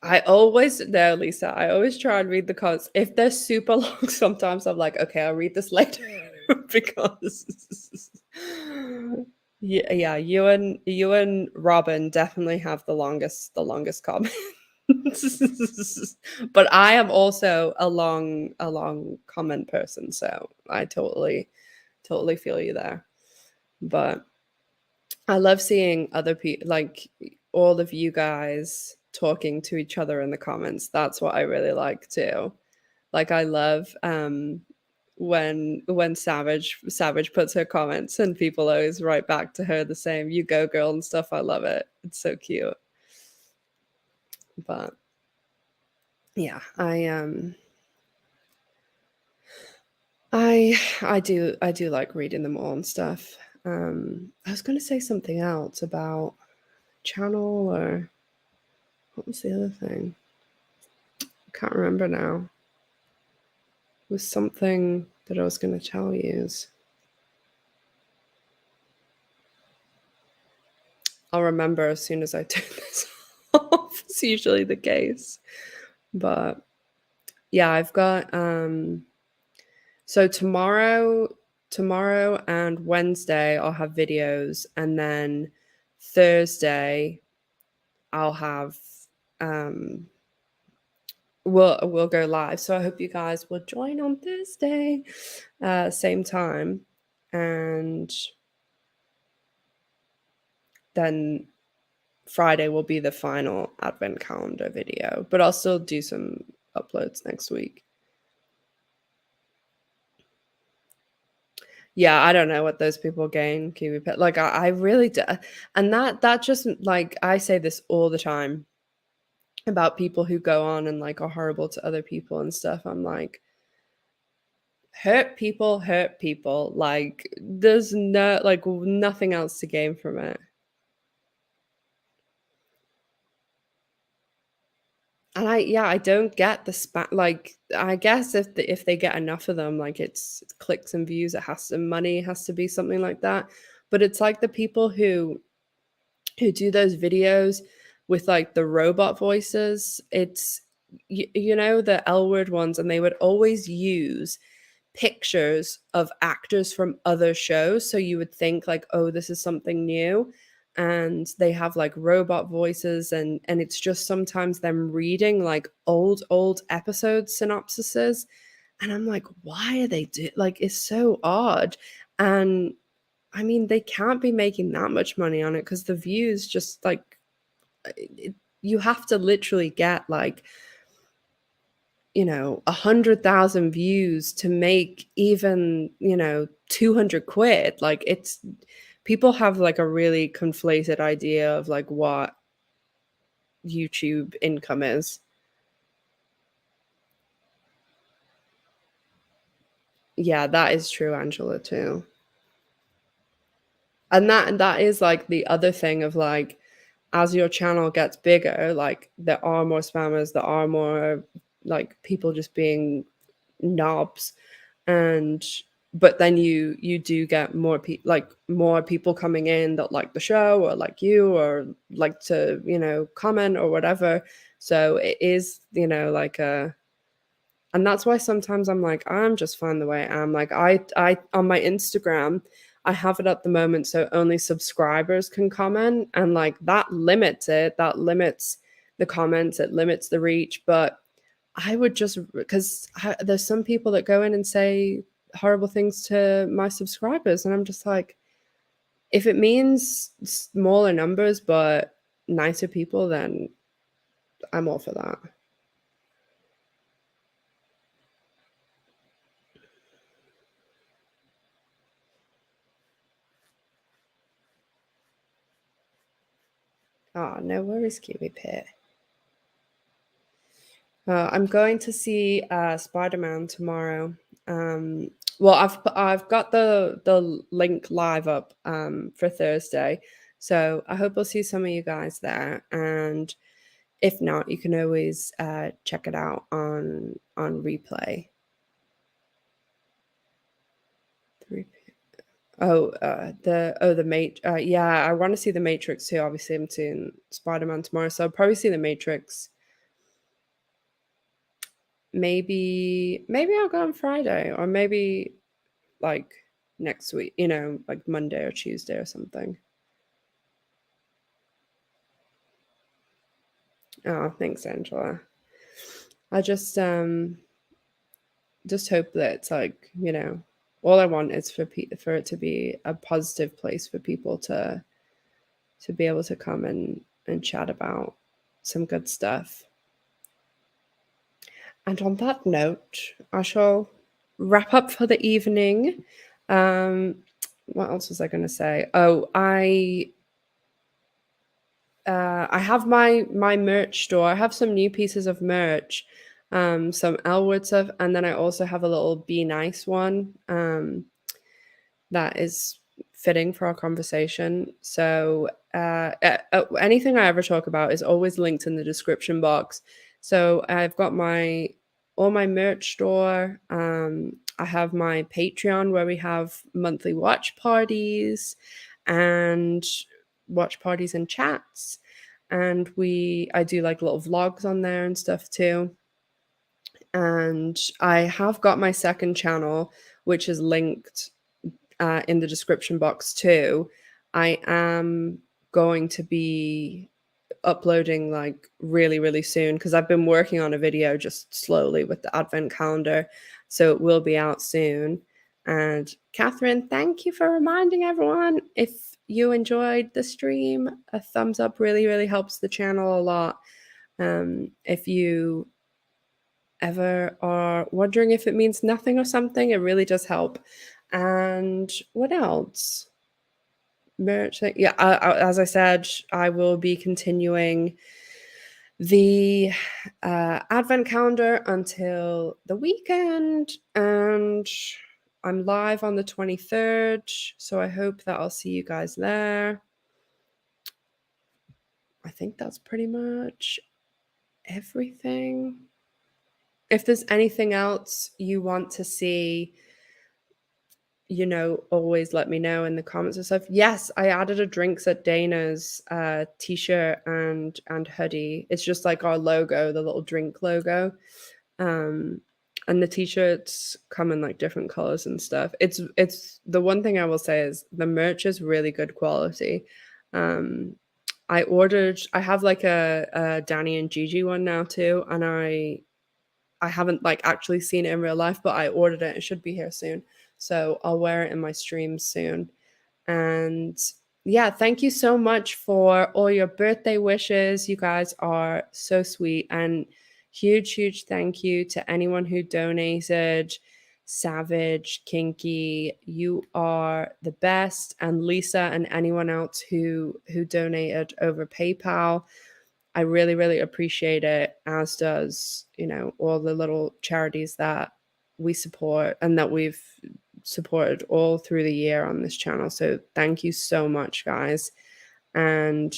I always no, Lisa. I always try and read the comments. If they're super long, sometimes I'm like, okay, I'll read this later because yeah, you and Robin definitely have the longest comments. But I am also a long comment person, so I totally feel you there. But I love seeing other people, like all of you guys talking to each other in the comments. That's what I really like too. Like I love when Savage puts her comments and people always write back to her the same, you go girl and stuff. I love it. It's so cute. But yeah, I do like reading them all and stuff. I was gonna say something else about channel, or what was the other thing? I can't remember now. It was something that I was going to tell you. I'll remember as soon as I turn this off. It's usually the case. But yeah, I've got so tomorrow and Wednesday I'll have videos, and then Thursday I'll have we'll go live. So I hope you guys will join on Thursday, same time, and then Friday will be the final advent calendar video. But I'll still do some uploads next week. Yeah, I don't know what those people gain, Kiwi Pet. Like I really do, and that just like I say this all the time about people who go on and like are horrible to other people and stuff. I'm like, hurt people. Like there's no like nothing else to gain from it. And I don't get the like I guess if they get enough of them, like it's clicks and views, it has to money has to be something like that. But it's like the people who do those videos with like the robot voices. It's the L word ones, and they would always use pictures of actors from other shows, so you would think like, oh, this is something new. And they have like robot voices, and it's just sometimes them reading like old episode synopsises, and I'm like, why are they like, it's so odd. And I mean, they can't be making that much money on it because the views just like you have to literally get like 100,000 views to make even 200 quid. Like, it's people have like a really conflated idea of like what YouTube income is. Yeah, that is true, Angela, too. And that is like the other thing of like, as your channel gets bigger, like there are more spammers, there are more like people just being knobs, and but then you do get more people coming in that like the show or like you or like to comment or whatever. So it is like a and that's why sometimes I'm like, I'm just fine the way I am. Like I on my Instagram, I have it at the moment so only subscribers can comment, and like that limits it. That limits the comments, it limits the reach. But I would just because there's some people that go in and say horrible things to my subscribers, and I'm just like, if it means smaller numbers but nicer people, then I'm all for that. Oh, no worries, Kiwi Pit. I'm going to see Spider-Man tomorrow. Well, I've got the link live up for Thursday, so I hope I'll see some of you guys there. And if not, you can always check it out on replay. Yeah, I want to see the Matrix too. Obviously, I'm seeing Spider-Man tomorrow, so I'll probably see the Matrix. Maybe I'll go on Friday, or maybe like next week, like Monday or Tuesday or something. Oh, thanks, Angela. I just hope that it's like, all I want is for it to be a positive place for people to be able to come and chat about some good stuff. And on that note, I shall wrap up for the evening. Um, what else was I going to say? Oh, I have my merch store. I have some new pieces of merch, some Elwood stuff, and then I also have a little Be Nice one that is fitting for our conversation. So anything I ever talk about is always linked in the description box. So I've got all my merch store. I have my Patreon where we have monthly watch parties and chats, and I do like little vlogs on there and stuff too. And I have got my second channel, which is linked in the description box too. I am going to be uploading like really, really soon because I've been working on a video just slowly with the advent calendar. So it will be out soon. And Catherine, thank you for reminding everyone. If you enjoyed the stream, a thumbs up really, really helps the channel a lot. If you ever are wondering if it means nothing or something, it really does help. And what else? Merch. Yeah, as I said, I will be continuing the advent calendar until the weekend, and I'm live on the 23rd, so I hope that I'll see you guys there. I think that's pretty much everything. If there's anything else you want to see, always let me know in the comments and stuff. Yes, I added a Drinks at Dana's t-shirt and hoodie. It's just like our logo, the little drink logo. And the t-shirts come in like different colors and stuff. It's the one thing I will say is the merch is really good quality. I have like a Danny and Gigi one now too, and I haven't like actually seen it in real life, but I ordered it. It should be here soon. So I'll wear it in my streams soon. And yeah, thank you so much for all your birthday wishes. You guys are so sweet. And huge thank you to anyone who donated. Savage, Kinky, you are the best, and Lisa and anyone else who donated over PayPal. I really appreciate it, as does, all the little charities that we support and that we've supported all through the year on this channel. So thank you so much, guys. And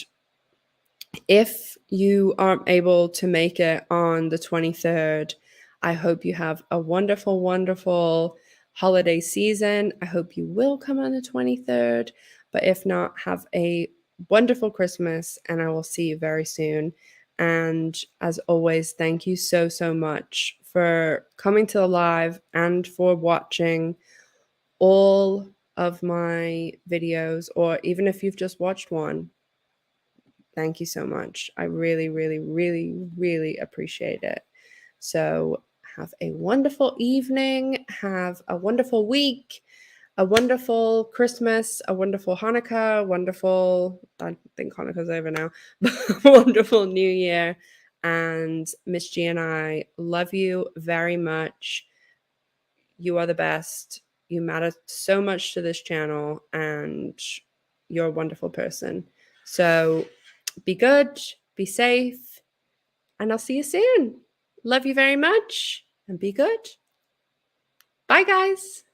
if you aren't able to make it on the 23rd, I hope you have a wonderful holiday season. I hope you will come on the 23rd. But if not, have a wonderful Christmas, and I will see you very soon. And as always, thank you so much for coming to the live and for watching all of my videos, or even if you've just watched one. Thank you so much. I really appreciate it. So have a wonderful evening. Have a wonderful week, a wonderful Christmas, a wonderful Hanukkah, I think Hanukkah's over now, but wonderful New Year. And Miss G and I love you very much. You are the best. You matter so much to this channel, and you're a wonderful person. So be good, be safe, and I'll see you soon. Love you very much, and be good. Bye, guys.